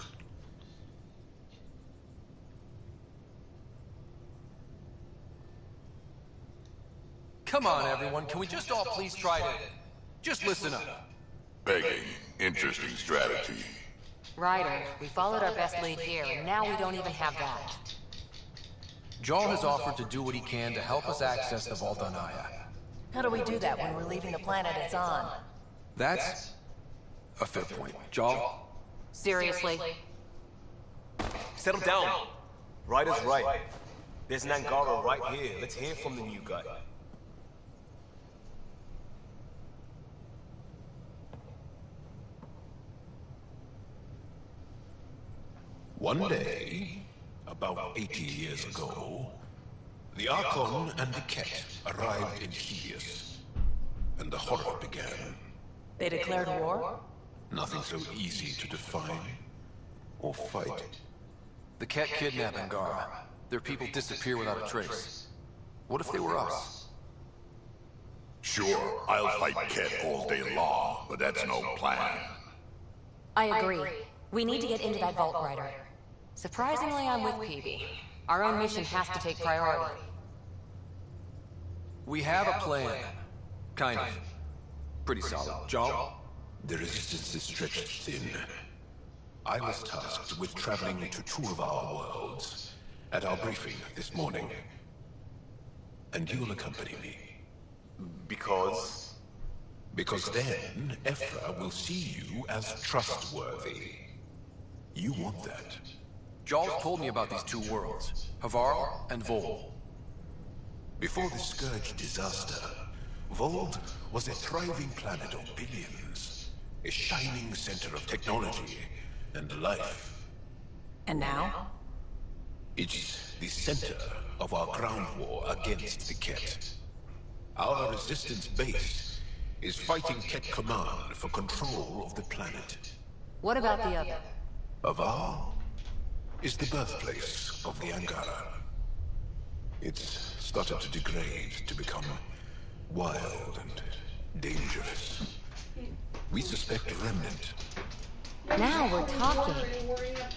[SPEAKER 5] Come on, everyone. Can we just all please try to... just listen up?
[SPEAKER 14] Begging. Interesting strategy.
[SPEAKER 15] Ryder, we followed our best lead here, and now we don't even have that.
[SPEAKER 5] Jarl has offered to do what he can to help us access the Vault on Aya.
[SPEAKER 11] How do we do that when we're leaving the planet it's on?
[SPEAKER 5] That's a fair point. Jarl?
[SPEAKER 15] Seriously?
[SPEAKER 13] Settle down. Ryder's right. There's an Angara right here. Let's hear from the new guy.
[SPEAKER 19] One day, about 80 years ago, the Archon and the Ket arrived in Helios, and the horror began.
[SPEAKER 11] They declared war?
[SPEAKER 19] Nothing so easy to define or fight.
[SPEAKER 5] The Ket kidnap Angara. Their people disappear without a trace. What if they were us?
[SPEAKER 14] Sure, I'll fight Ket all day long, but that's no plan.
[SPEAKER 12] I agree. We need to get into that vault, Ryder.
[SPEAKER 15] Surprisingly, I'm with Peavy. Our own mission has to take priority.
[SPEAKER 5] We have a plan. Kind of. Pretty solid. Jarl?
[SPEAKER 19] The resistance is stretched thin. I was tasked with traveling to two of our worlds at our briefing this morning. And you'll accompany me.
[SPEAKER 13] Because?
[SPEAKER 19] Because then, Ephra will see you as trustworthy. You want that.
[SPEAKER 5] Jarl's told me about these two worlds, Havarl and Vol.
[SPEAKER 19] Before the Scourge disaster, Vold was a thriving planet of billions, a shining center of technology and life.
[SPEAKER 11] And now?
[SPEAKER 19] It's the center of our ground war against the Ket. Our resistance base is fighting Ket Command for control of the planet.
[SPEAKER 15] What about the other?
[SPEAKER 19] Havarl is the birthplace of the Angara. It's started to degrade, to become wild and dangerous. We suspect Remnant,
[SPEAKER 12] Now we're talking.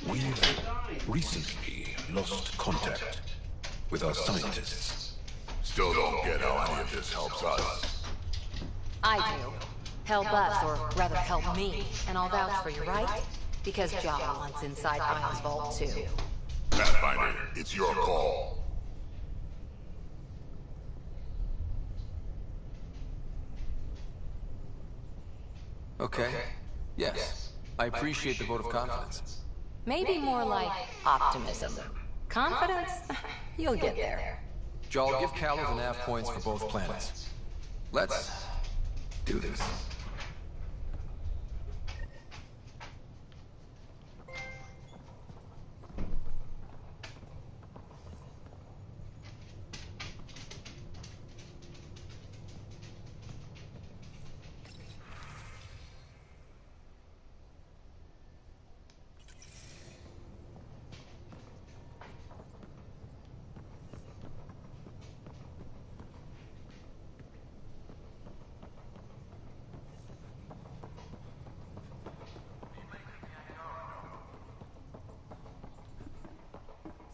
[SPEAKER 19] We've recently lost contact with our scientists.
[SPEAKER 14] Still don't get how any of this helps us.
[SPEAKER 15] I do. Help us, or rather help me, and I'll vouch for you, right? Because Java wants inside Ion's vault, too.
[SPEAKER 14] Pathfinder, it's your call.
[SPEAKER 5] Okay. Yes. I appreciate the vote of confidence.
[SPEAKER 15] Maybe more like optimism. Confidence? You'll get there.
[SPEAKER 5] Jarl, give Callow the nav points for both planets. Let's do this.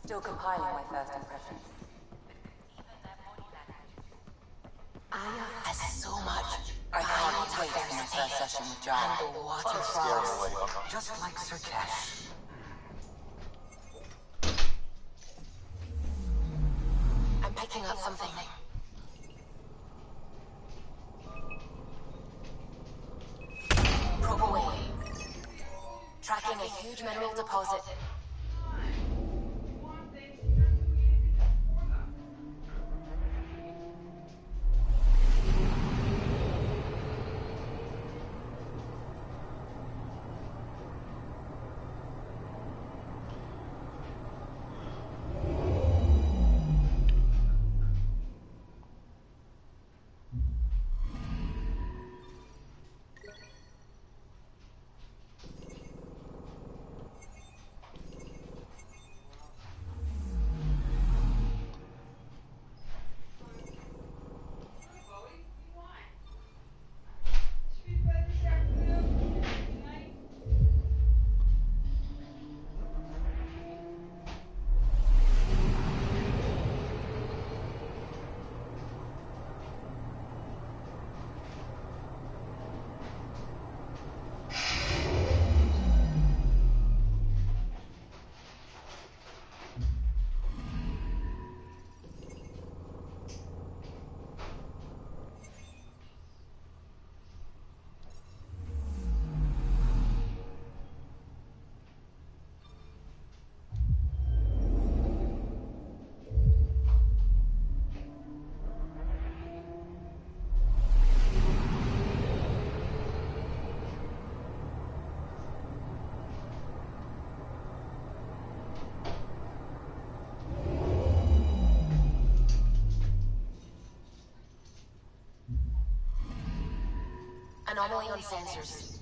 [SPEAKER 15] Still compiling my first impressions. Aya has so much.
[SPEAKER 21] I can't wait for my first session with John.
[SPEAKER 15] And the waterfalls.
[SPEAKER 21] Just like Sirkesh.
[SPEAKER 15] I'm picking up something. Probe away. Tracking a huge mineral deposit. Anomaly on sensors.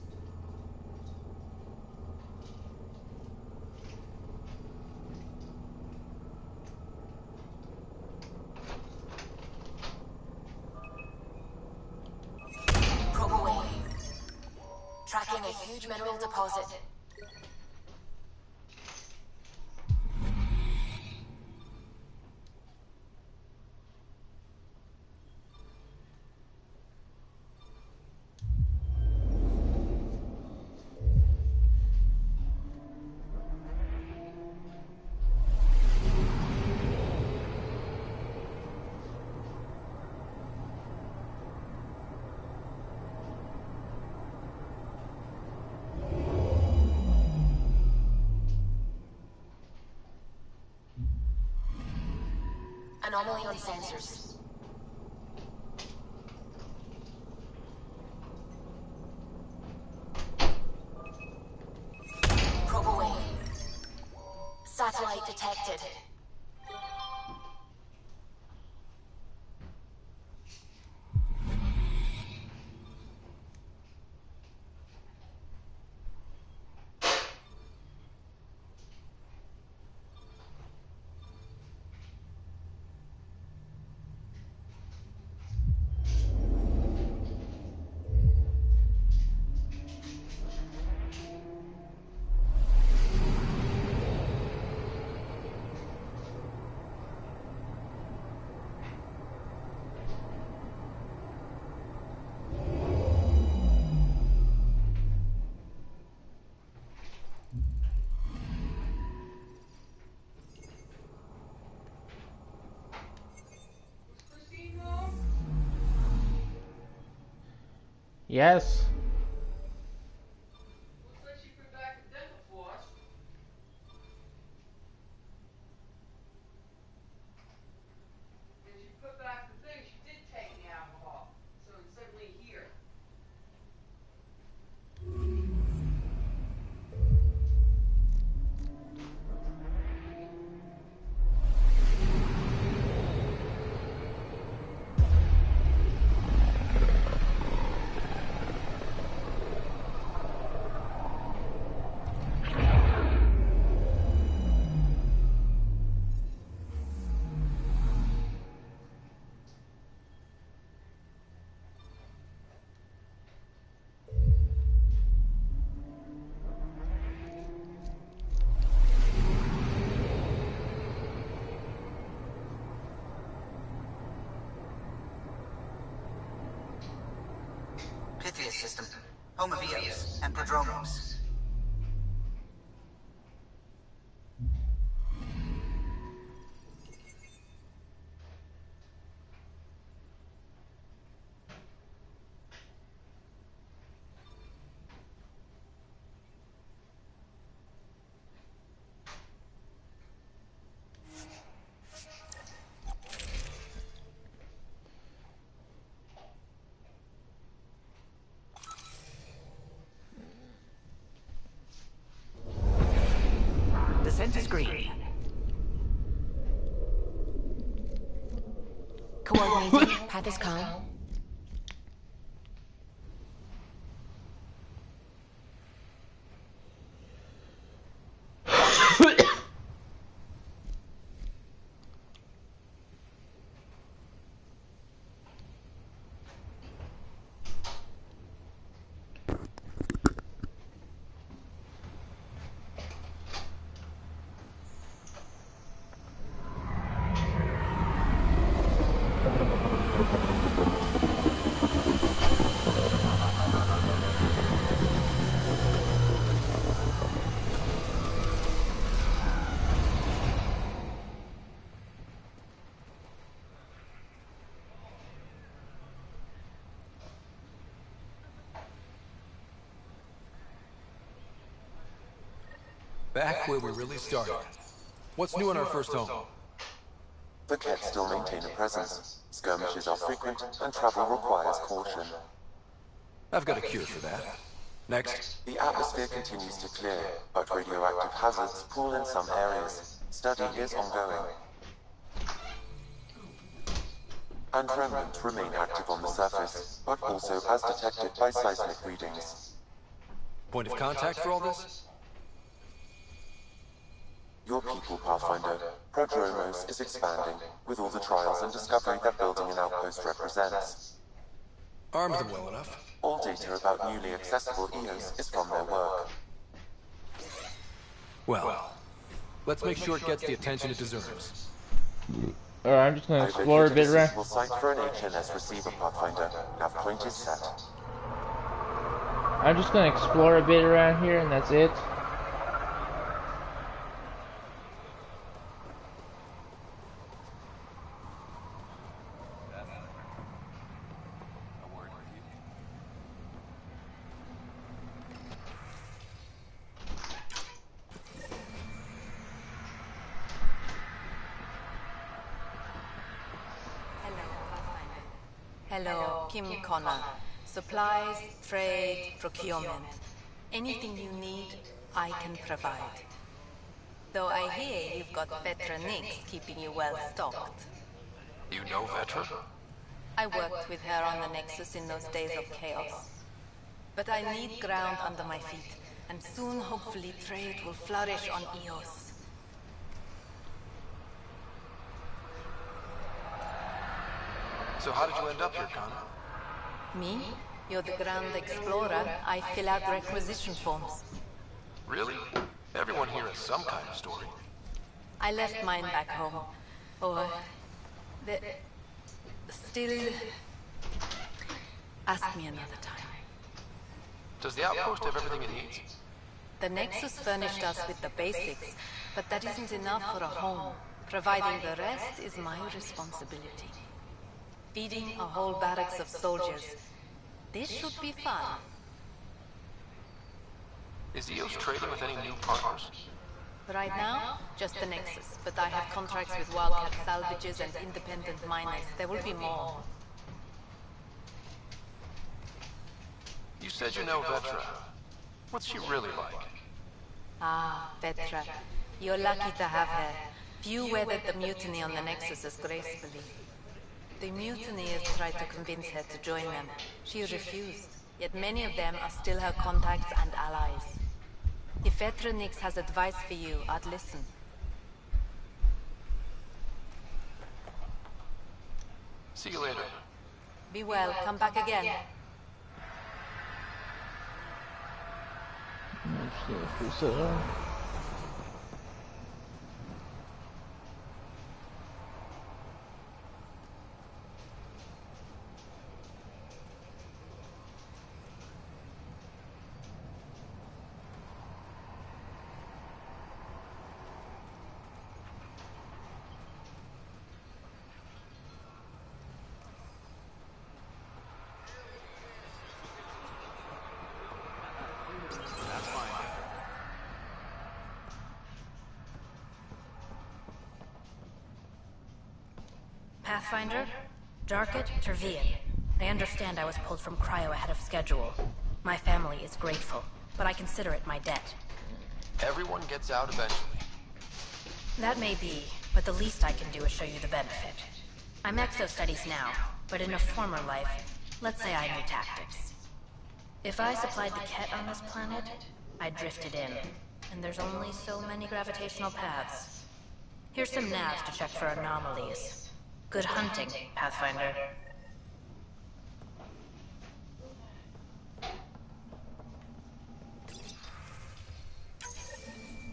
[SPEAKER 15] Probe away. Tracking a huge mineral deposit. Anomaly on sensors. Probe away. Satellite detected.
[SPEAKER 1] Yes.
[SPEAKER 10] Looks like she put back the dental floss. And she put back the thing. She did take the alcohol. So it's certainly here.
[SPEAKER 21] Pythia system, home of Eos and Prodromos.
[SPEAKER 10] The center screen.
[SPEAKER 12] Coordinating. Path is calm.
[SPEAKER 5] Back where we really started. What's new in our first home?
[SPEAKER 16] The Kett still maintain a presence. Skirmishes are frequent, and travel requires caution.
[SPEAKER 5] I've got a cure for that. Next.
[SPEAKER 16] The atmosphere continues to clear, but radioactive hazards pool in some areas. Study is ongoing. And remnants remain active on the surface, but also as detected by seismic readings.
[SPEAKER 5] Point of contact for all this?
[SPEAKER 16] Your people, Pathfinder. Prodromos is expanding, with all the trials and discovery that building an outpost represents.
[SPEAKER 5] Armed them well enough.
[SPEAKER 16] All data about newly accessible Eos is from their work.
[SPEAKER 5] Well, let's make sure it gets the attention it deserves.
[SPEAKER 1] Alright, I'm just gonna explore a bit around.
[SPEAKER 16] We'll site for an HNS receiver, Pathfinder. Nav point is set.
[SPEAKER 1] I'm just gonna explore a bit around here, and that's it.
[SPEAKER 15] Hello, Kim Connor. Supplies, trade, procurement. Anything you need, I can provide. Though I hear you've got Vetra Nix keeping you well stocked.
[SPEAKER 5] You know Vetra?
[SPEAKER 15] I worked with her on the Nexus in those days of chaos. But I need ground under my feet, and soon hopefully trade will flourish on Eos.
[SPEAKER 5] So how did you end up here, Connor?
[SPEAKER 15] Me? You're the Grand Explorer. I fill out requisition forms.
[SPEAKER 5] Really? Everyone here has some kind of story.
[SPEAKER 15] I left mine back home. Or... still... Ask me another time.
[SPEAKER 5] Does the outpost have everything it needs?
[SPEAKER 15] The Nexus furnished us with the basics, but that isn't enough for a home. Providing the rest is my responsibility. Feeding a whole barracks of soldiers. This should be fun.
[SPEAKER 5] Is EOS trading with any new partners?
[SPEAKER 15] Right now, just the Nexus, but I have contracts with Wildcat salvages and independent miners. There will be more.
[SPEAKER 5] You said you know Vetra. What's she really like?
[SPEAKER 15] Ah, Vetra. You're lucky to have her. Few weathered the mutiny on the Nexus as gracefully. The mutineers tried to convince her to join them. She refused, yet many of them are still her contacts and allies. If Vetra Nix has advice for you, I'd listen.
[SPEAKER 5] See you later.
[SPEAKER 15] Be well, come back again.
[SPEAKER 1] Let's see if we set up.
[SPEAKER 2] Pathfinder, Darket, Tervian. I understand I was pulled from cryo ahead of schedule. My family is grateful, but I consider it my debt.
[SPEAKER 5] Everyone gets out eventually.
[SPEAKER 2] That may be, but the least I can do is show you the benefit. I'm exo-studies now, but in a former life, let's say I knew tactics. If I supplied the Ket on this planet, I drifted in, and there's only so many gravitational paths. Here's some navs to check for anomalies. Good hunting, Pathfinder.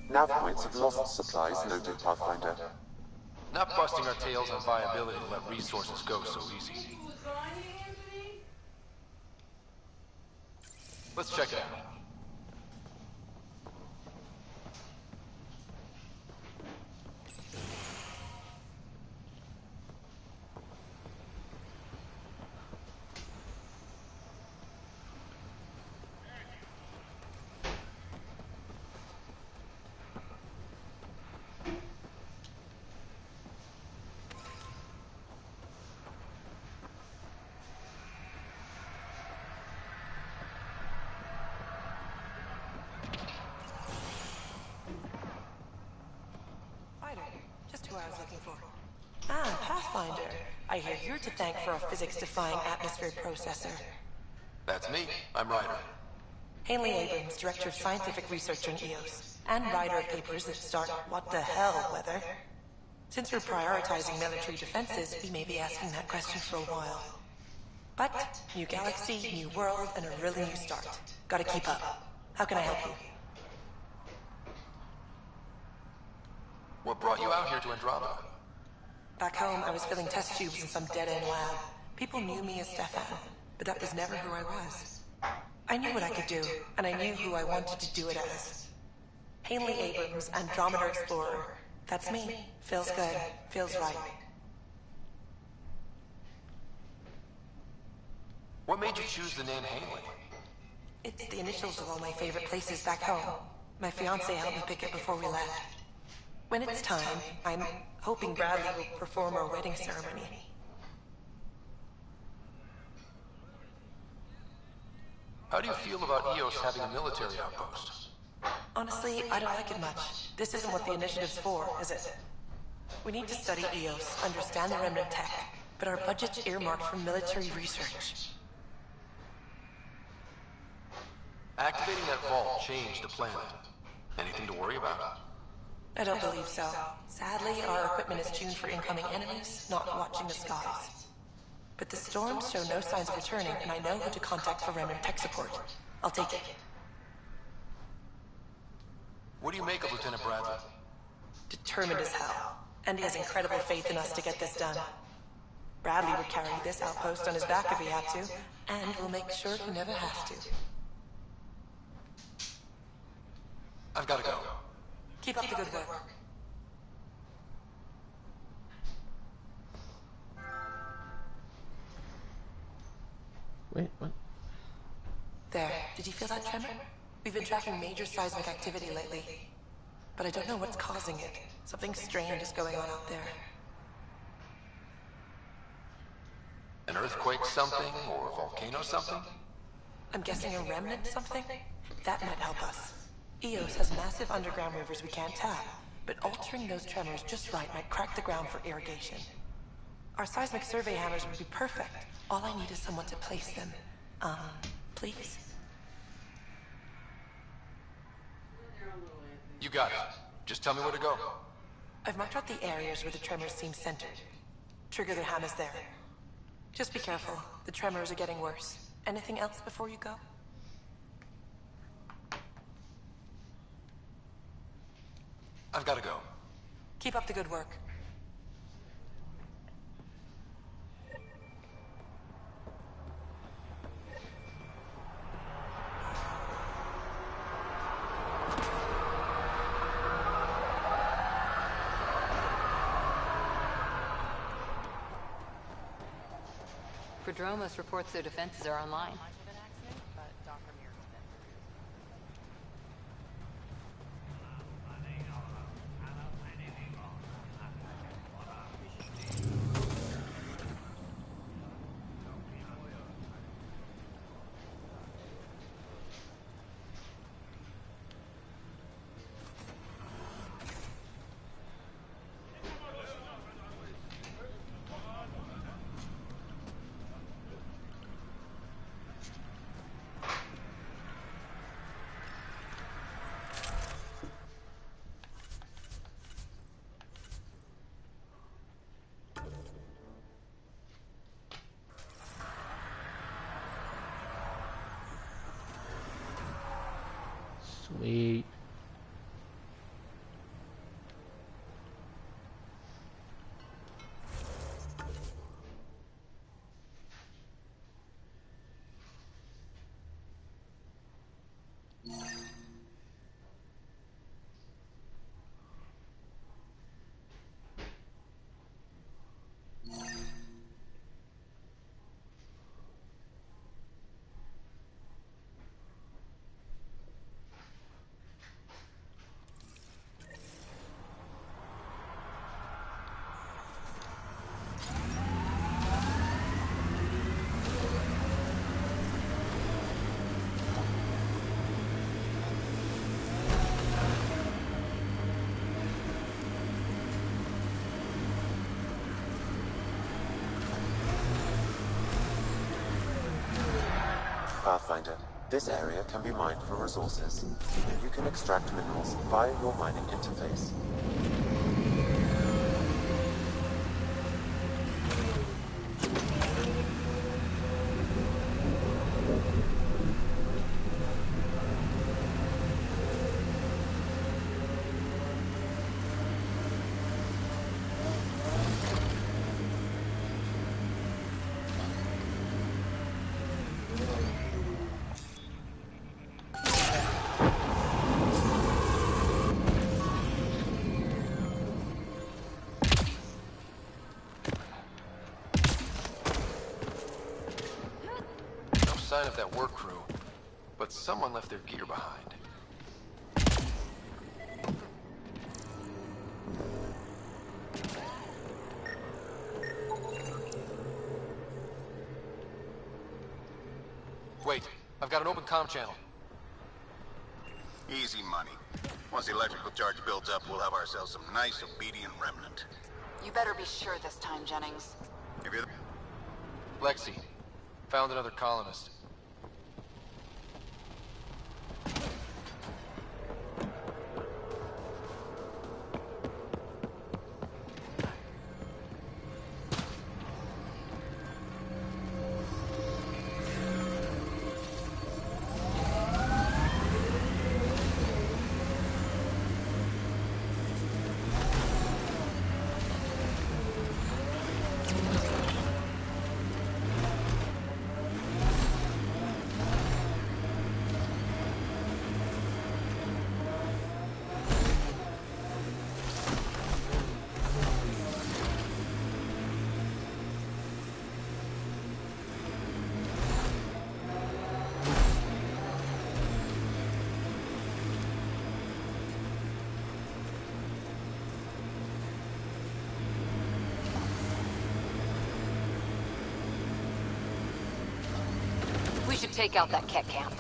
[SPEAKER 16] Nav points of lost supplies noted, Pathfinder.
[SPEAKER 5] Not busting our tails on viability to let resources go so easy. Let's check it out.
[SPEAKER 20] Just who I was looking for. Ah, Pathfinder. I hear you're to thank for a physics-defying atmosphere processor.
[SPEAKER 5] That's me. I'm Ryder.
[SPEAKER 20] Haley Abrams, Director of Scientific Research on EOS, and writer of papers that start what the hell weather. Since we're prioritizing military defenses, we may be asking that question for a while. But, new galaxy, new world, and a really new start. Gotta keep up. How can I help you?
[SPEAKER 5] What brought you out here to Andromeda?
[SPEAKER 20] Back home, I was filling test tubes in some dead-end lab. People knew me as Stefan, but that was never who I was. I knew what I could do, and I knew who I wanted to do it as. Haley Abrams, Andromeda Explorer. That's me. Feels good. Feels right.
[SPEAKER 5] What made you choose the name Haley?
[SPEAKER 20] It's the initials of all my favorite places back home. My fiancé helped me pick it before we left. When it's time, I'm hoping Bradley will perform our wedding ceremony.
[SPEAKER 5] How do you feel about EOS having a military outpost?
[SPEAKER 20] Honestly, I don't like it much. This isn't what the initiative's for, is it? We need to study EOS, understand the remnant tech, but our budget's earmarked for military research.
[SPEAKER 5] Activating that vault changed the planet. Anything to worry about?
[SPEAKER 20] I don't believe so. Sadly, our equipment is tuned for incoming enemies, not watching the skies. But the storms show no signs of returning, and I know who to contact for remnant tech support. I'll take it.
[SPEAKER 5] What do you make of Lieutenant Bradley?
[SPEAKER 20] Determined as hell. And he has incredible faith in us to get this done. Bradley would carry this outpost on his back if he had to, and we'll make sure he never has to.
[SPEAKER 5] I've got to go.
[SPEAKER 20] Keep up the good work.
[SPEAKER 1] Wait, what?
[SPEAKER 20] Did you feel that tremor? We've been tracking major seismic activity lately. But I don't know what's causing it. Something strange is going on out there.
[SPEAKER 5] An earthquake something, or a volcano something?
[SPEAKER 20] I'm guessing a remnant something? That might help us. Eos has massive underground rivers we can't tap, but altering those tremors just right might crack the ground for irrigation. Our seismic survey hammers would be perfect. All I need is someone to place them. Please?
[SPEAKER 5] You got it. Just tell me where to go.
[SPEAKER 20] I've marked out the areas where the tremors seem centered. Trigger the hammers there. Just be careful. The tremors are getting worse. Anything else before you go?
[SPEAKER 5] I've got to go.
[SPEAKER 20] Keep up the good work.
[SPEAKER 6] Prodromos reports their defenses are online.
[SPEAKER 1] Sweet.
[SPEAKER 16] Pathfinder, this area can be mined for resources. You can extract minerals via your mining interface.
[SPEAKER 5] Sign of that work crew, but someone left their gear behind. Wait, I've got an open comm channel.
[SPEAKER 17] Easy money. Once the electrical charge builds up, we'll have ourselves some nice, obedient remnant.
[SPEAKER 6] You better be sure this time, Jennings.
[SPEAKER 17] If you're
[SPEAKER 5] Lexi, found another colonist.
[SPEAKER 6] Take out that cat camp.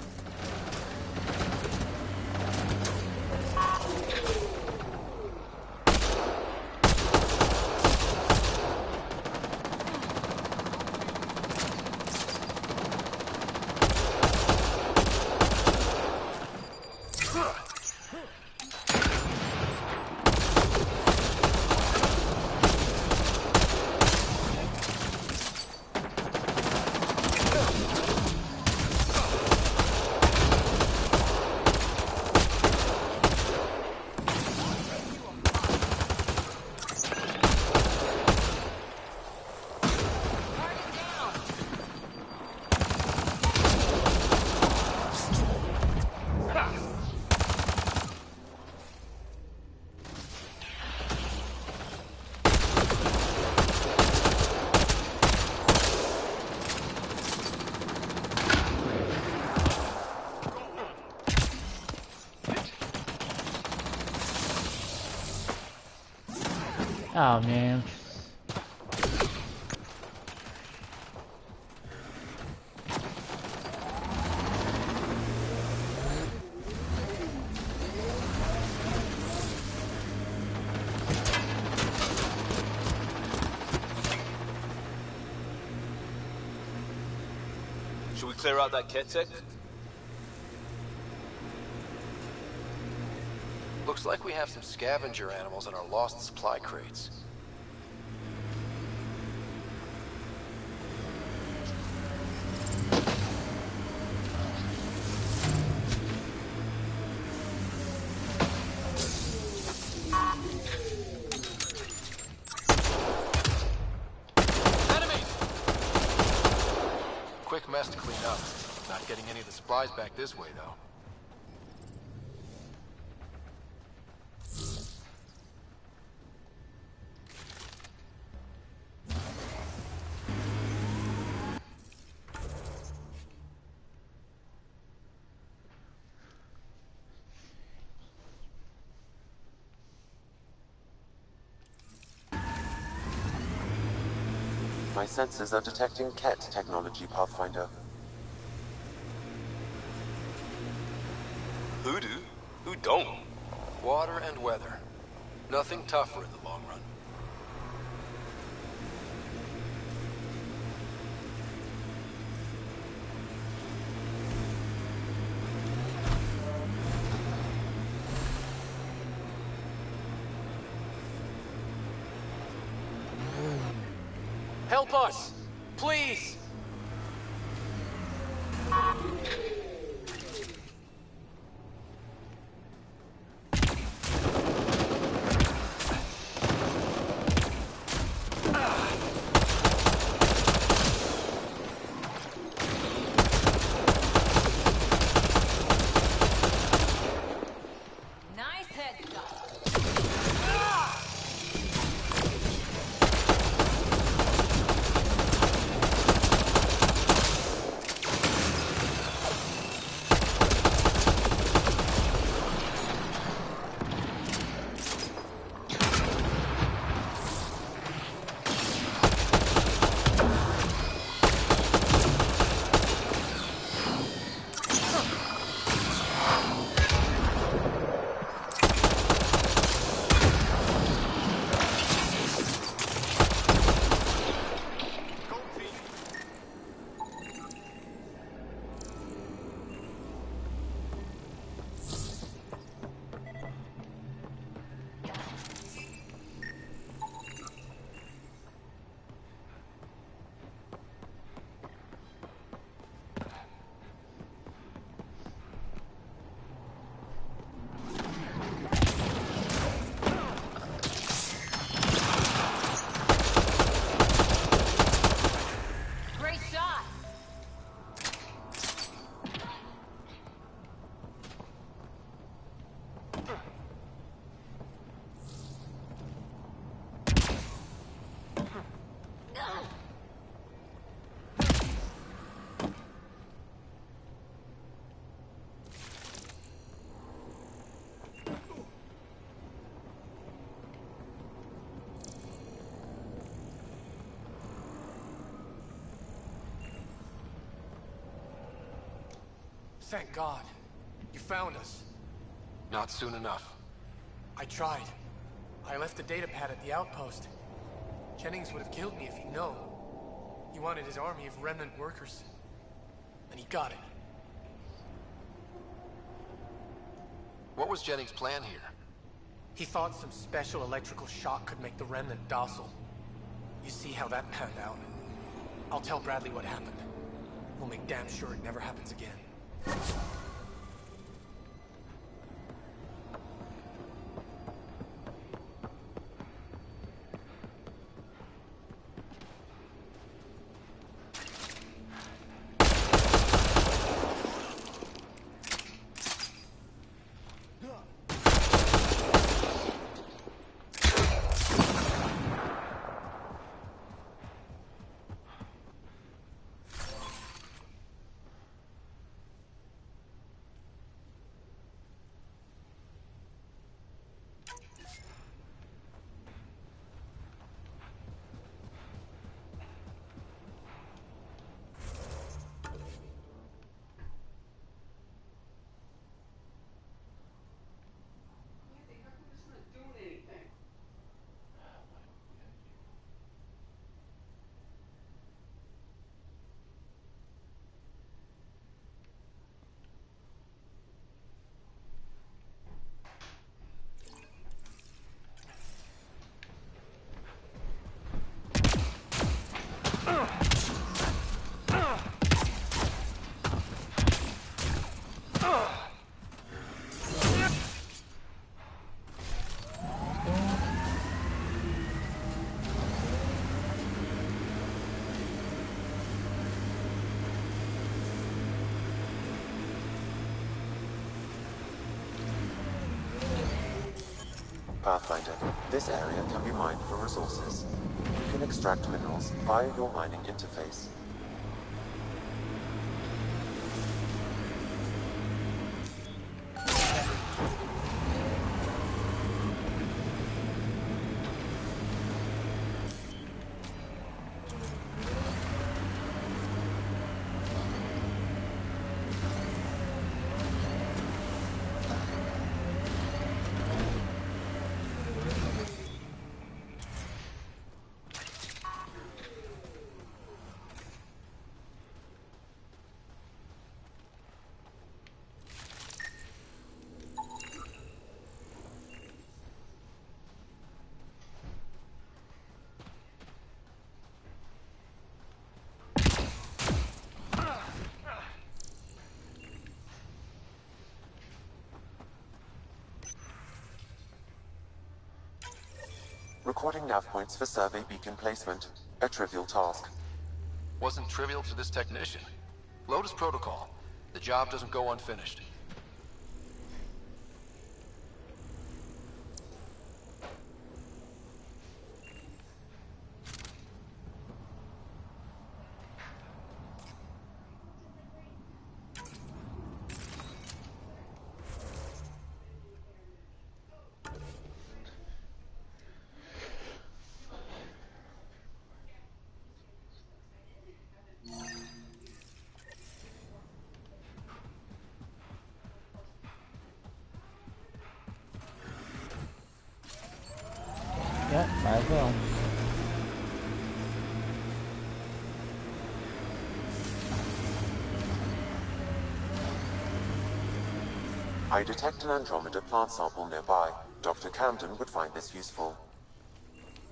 [SPEAKER 1] Oh man.
[SPEAKER 13] Should we clear out that Ketek?
[SPEAKER 5] Looks like we have some scavenger animals in our lost supply crates. Enemy! Quick mess to clean up. Not getting any of the supplies back this way, though.
[SPEAKER 16] My sensors are detecting Ket technology, Pathfinder.
[SPEAKER 13] Who do? Who don't?
[SPEAKER 5] Water and weather. Nothing tougher in the long run. Help us! Please!
[SPEAKER 6] Nice headshot.
[SPEAKER 5] Thank God. You found us. Not soon enough. I tried. I left the data pad at the outpost. Jennings would have killed me if he'd known. He wanted his army of remnant workers. And he got it.
[SPEAKER 7] What was Jennings' plan here?
[SPEAKER 5] He thought some special electrical shock could make the remnant docile. You see how that panned out. I'll tell Bradley what happened. We'll make damn sure it never happens again.
[SPEAKER 16] Pathfinder, this area can be mined for resources. You can extract minerals via your mining interface. Recording nav points for survey beacon placement. A trivial task.
[SPEAKER 7] Wasn't trivial to this technician. Lotus protocol. The job doesn't go unfinished.
[SPEAKER 1] Yeah, might as well.
[SPEAKER 16] I detect an Andromeda plant sample nearby. Dr. Camden would find this useful.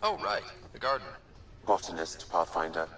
[SPEAKER 7] Oh, right. The gardener.
[SPEAKER 16] Botanist, Pathfinder.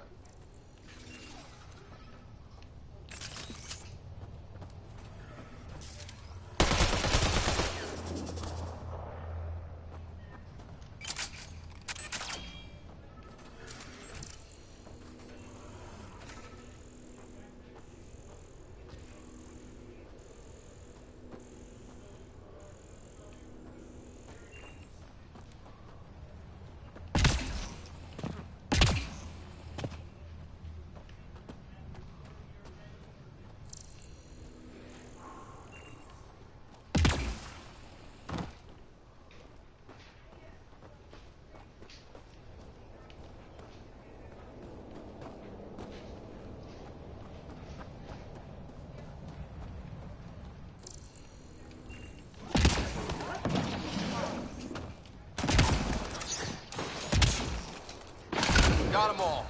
[SPEAKER 5] Got them all.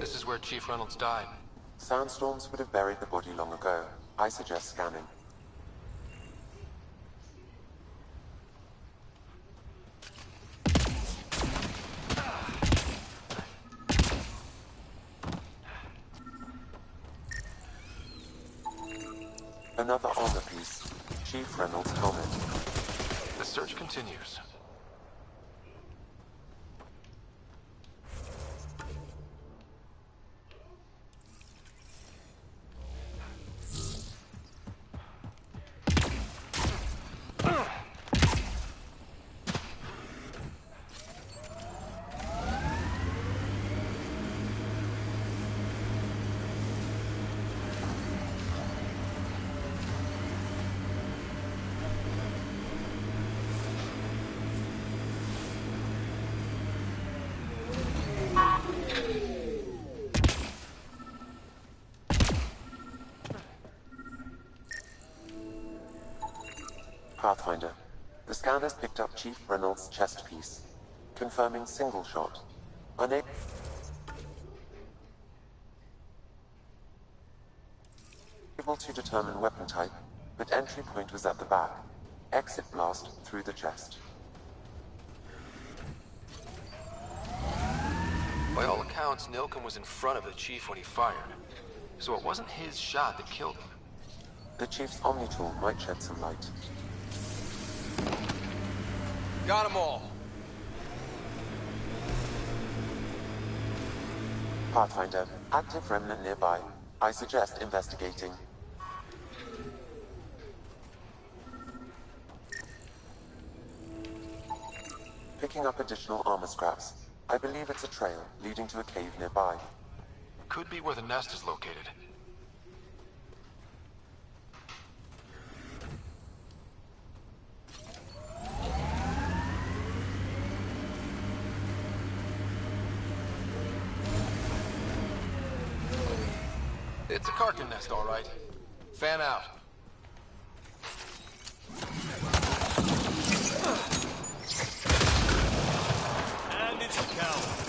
[SPEAKER 5] This is where Chief Reynolds died.
[SPEAKER 16] Sandstorms would have buried the body long ago. I suggest scanning. Another armor piece. Chief Reynolds' helmet.
[SPEAKER 5] The search continues.
[SPEAKER 16] Pathfinder. The scanners picked up Chief Reynolds' chest piece, confirming single shot. Unable to determine weapon type, but entry point was at the back. Exit blast through the chest.
[SPEAKER 5] By all accounts, Nilken was in front of the Chief when he fired. So it wasn't his shot that killed him.
[SPEAKER 16] The Chief's Omni tool might shed some light.
[SPEAKER 5] Got them all.
[SPEAKER 16] Pathfinder, active remnant nearby. I suggest investigating. Picking up additional armor scraps. I believe it's a trail leading to a cave nearby.
[SPEAKER 5] Could be where the nest is located. It's a Karkin nest, all right. Fan out.
[SPEAKER 13] And it's a cow.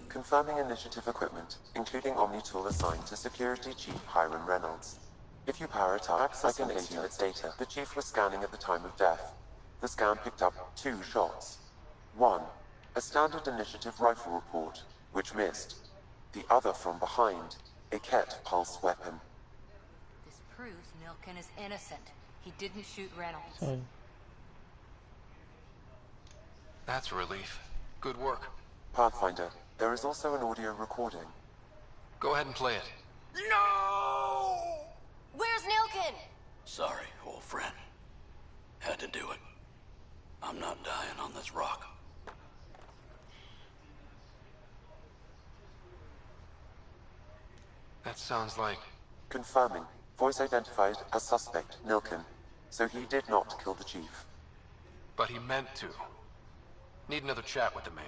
[SPEAKER 16] Confirming initiative equipment, including Omni tool assigned to Security Chief Hiram Reynolds. If you power it up, accessing its data. The Chief was scanning at the time of death. The scan picked up 2 shots. 1, a standard initiative rifle report, which missed. The other from behind, a Ket pulse weapon.
[SPEAKER 6] This proves Nilken is innocent. He didn't shoot Reynolds.
[SPEAKER 1] So,
[SPEAKER 5] That's a relief. Good work.
[SPEAKER 16] Pathfinder, there is also an audio recording.
[SPEAKER 5] Go ahead and play it.
[SPEAKER 12] No! Where's Nilken?
[SPEAKER 3] Sorry, old friend. Had to do it. I'm not dying on this rock.
[SPEAKER 5] That sounds like...
[SPEAKER 16] Confirming. Voice identified as suspect Nilken, so he did not kill the chief.
[SPEAKER 5] But he meant to. Need another chat with the man.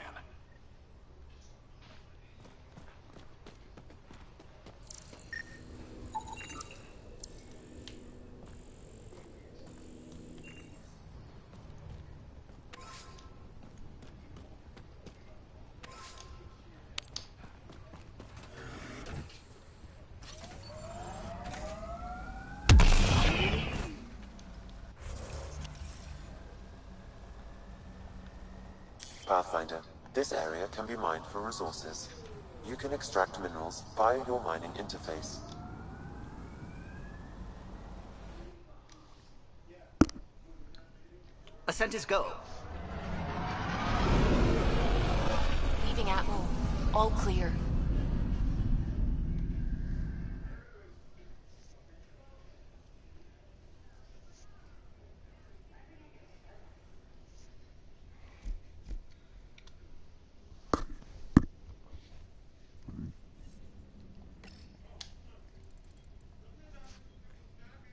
[SPEAKER 16] Pathfinder, this area can be mined for resources. You can extract minerals via your mining interface.
[SPEAKER 21] Ascent is go.
[SPEAKER 12] Leaving Atmo. All clear.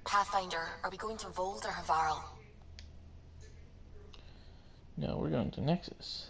[SPEAKER 12] Pathfinder, are we going to Volt or Havarl?
[SPEAKER 1] No, we're going to Nexus.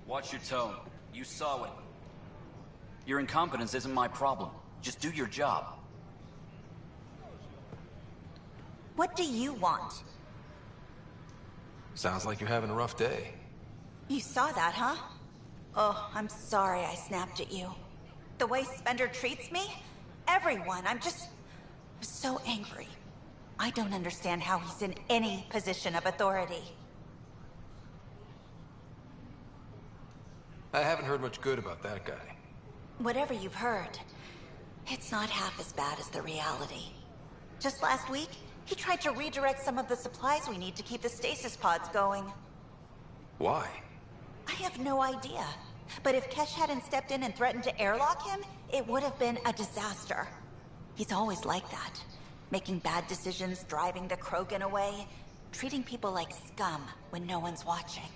[SPEAKER 9] Watch your tone. You saw it. Your incompetence isn't my problem. Just do your job.
[SPEAKER 22] What do you want?
[SPEAKER 5] Sounds like you're having a rough day.
[SPEAKER 22] You saw that, huh? Oh, I'm sorry I snapped at you. The way Spender treats me? Everyone, I'm so angry. I don't understand how he's in any position of authority.
[SPEAKER 5] I haven't heard much good about that guy.
[SPEAKER 22] Whatever you've heard, it's not half as bad as the reality. Just last week, he tried to redirect some of the supplies we need to keep the stasis pods going.
[SPEAKER 5] Why?
[SPEAKER 22] I have no idea. But if Kesh hadn't stepped in and threatened to airlock him, it would have been a disaster. He's always like that. Making bad decisions, driving the Krogan away, treating people like scum when no one's watching.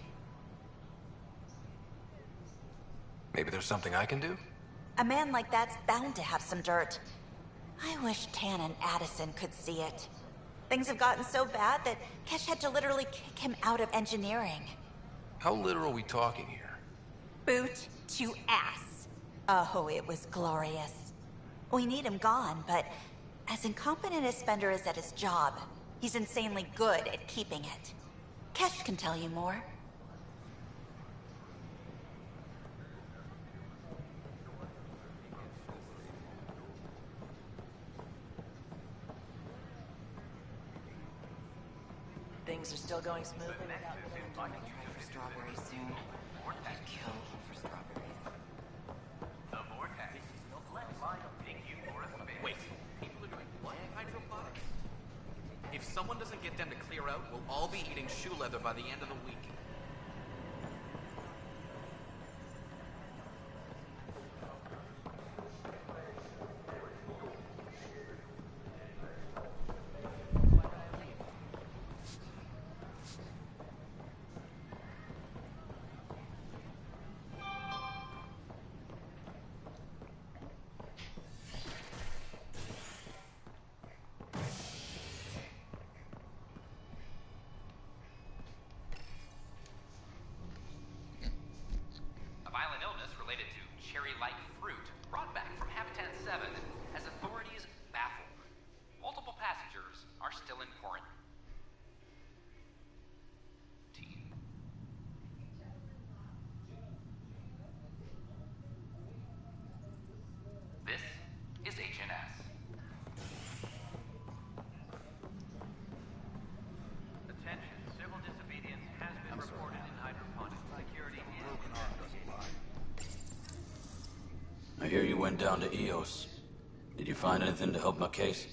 [SPEAKER 5] Maybe there's something I can do?
[SPEAKER 22] A man like that's bound to have some dirt. I wish Tan and Addison could see it. Things have gotten so bad that Kesh had to literally kick him out of engineering.
[SPEAKER 5] How literal are we talking here?
[SPEAKER 22] Boot to ass. Oh, it was glorious. We need him gone, but as incompetent as Spender is at his job, he's insanely good at keeping it. Kesh can tell you more.
[SPEAKER 11] Things are still going smoothly without the try for strawberries soon.
[SPEAKER 21] Kill for strawberries.
[SPEAKER 8] The vortex. Let Lyle take you for a spin.
[SPEAKER 18] Wait, people are doing what? Hydroponics? If someone doesn't get them to clear out, we'll all be eating shoe leather by the end of the week.
[SPEAKER 8] A violent illness related to cherry-like fruit brought back from Habitat 7 has authorities baffled. Multiple passengers are still in quarantine. This is HNS. Attention, civil disobedience has been reported in hydroponics. Security
[SPEAKER 3] I hear you went down to EOS. Did you find anything to help my case?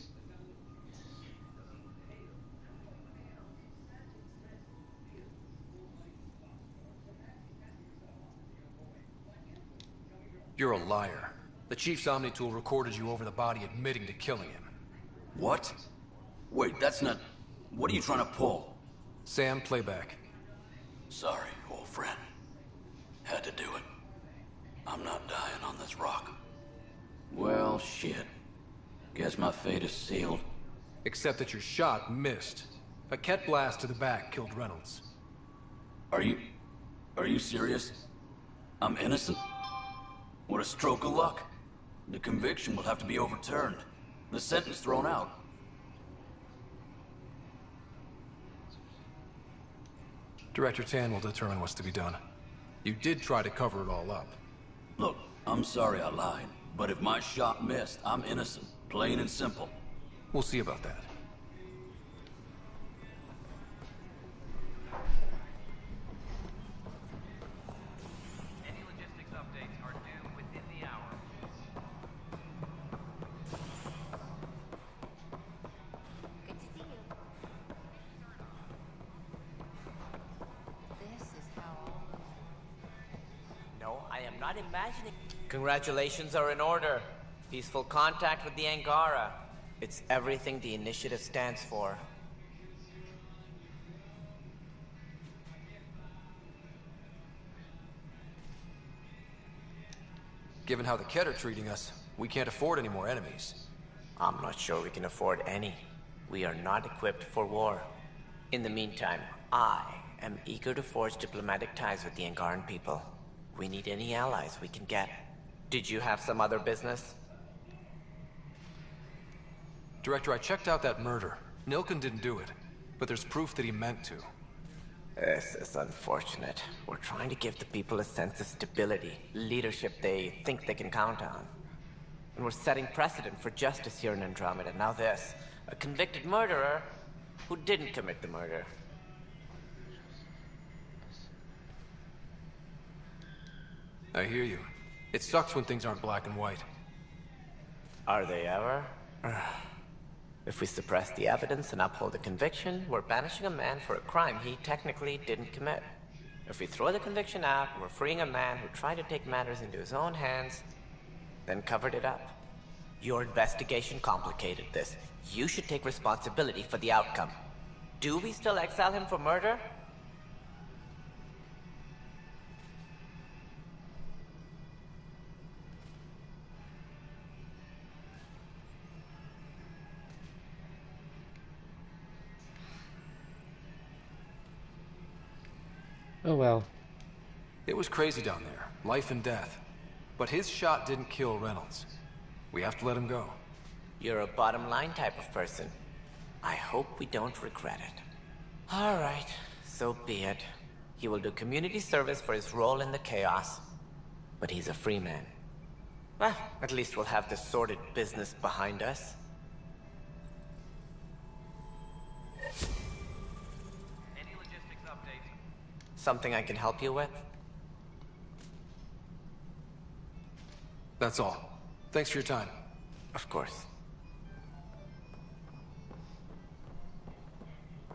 [SPEAKER 5] You're a liar. The Chief's Omni-tool recorded you over the body admitting to killing him.
[SPEAKER 3] What? Wait, that's not... What are you trying to pull?
[SPEAKER 5] Sam, playback.
[SPEAKER 3] Sorry, old friend. Had to do it. I'm not dying on this rock. Well, shit. Guess my fate is sealed.
[SPEAKER 5] Except that your shot missed. A Ket blast to the back killed Reynolds.
[SPEAKER 3] Are you serious? I'm innocent? What a stroke of luck. The conviction will have to be overturned. The sentence thrown out.
[SPEAKER 5] Director Tan will determine what's to be done. You did try to cover it all up.
[SPEAKER 3] Look, I'm sorry I lied, but if my shot missed, I'm innocent. Plain and simple.
[SPEAKER 5] We'll see about that.
[SPEAKER 8] Any logistics updates are due within the hour.
[SPEAKER 6] Good to see you. This is how all
[SPEAKER 23] No, I am not imagining. Congratulations are in order. Peaceful contact with the Angara. It's everything the initiative stands for.
[SPEAKER 5] Given how the Ket are treating us, we can't afford any more enemies.
[SPEAKER 23] I'm not sure we can afford any. We are not equipped for war. In the meantime, I am eager to forge diplomatic ties with the Angaran people. We need any allies we can get. Did you have some other business?
[SPEAKER 5] Director, I checked out that murder. Nilken didn't do it, but there's proof that he meant to.
[SPEAKER 23] This is unfortunate. We're trying to give the people a sense of stability, leadership they think they can count on. And we're setting precedent for justice here in Andromeda. Now this, a convicted murderer who didn't commit the murder.
[SPEAKER 5] I hear you. It sucks when things aren't black and white.
[SPEAKER 23] Are they ever? If we suppress the evidence and uphold the conviction, we're banishing a man for a crime he technically didn't commit. If we throw the conviction out, we're freeing a man who tried to take matters into his own hands, then covered it up. Your investigation complicated this. You should take responsibility for the outcome. Do we still exile him for murder?
[SPEAKER 1] Oh well.
[SPEAKER 5] It was crazy down there, life and death. But his shot didn't kill Reynolds. We have to let him go.
[SPEAKER 23] You're a bottom line type of person. I hope we don't regret it. All right, so be it. He will do community service for his role in the chaos. But he's a free man. Well, at least we'll have this sordid business behind us. Something I can help you with?
[SPEAKER 5] That's all. Thanks for your time.
[SPEAKER 23] Of course.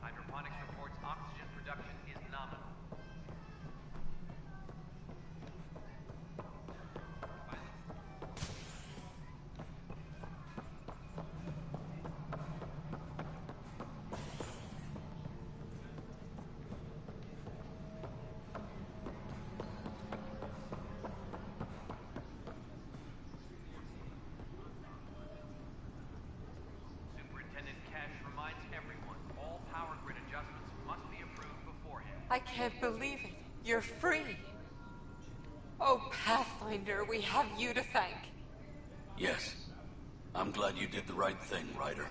[SPEAKER 8] Hydroponics reports oxygen production is nominal. Superintendent Cash reminds everyone all power grid adjustments must be approved beforehand.
[SPEAKER 4] I can't believe it. You're free. Oh, Pathfinder, we have you to thank.
[SPEAKER 3] Yes. I'm glad you did the right thing, Ryder.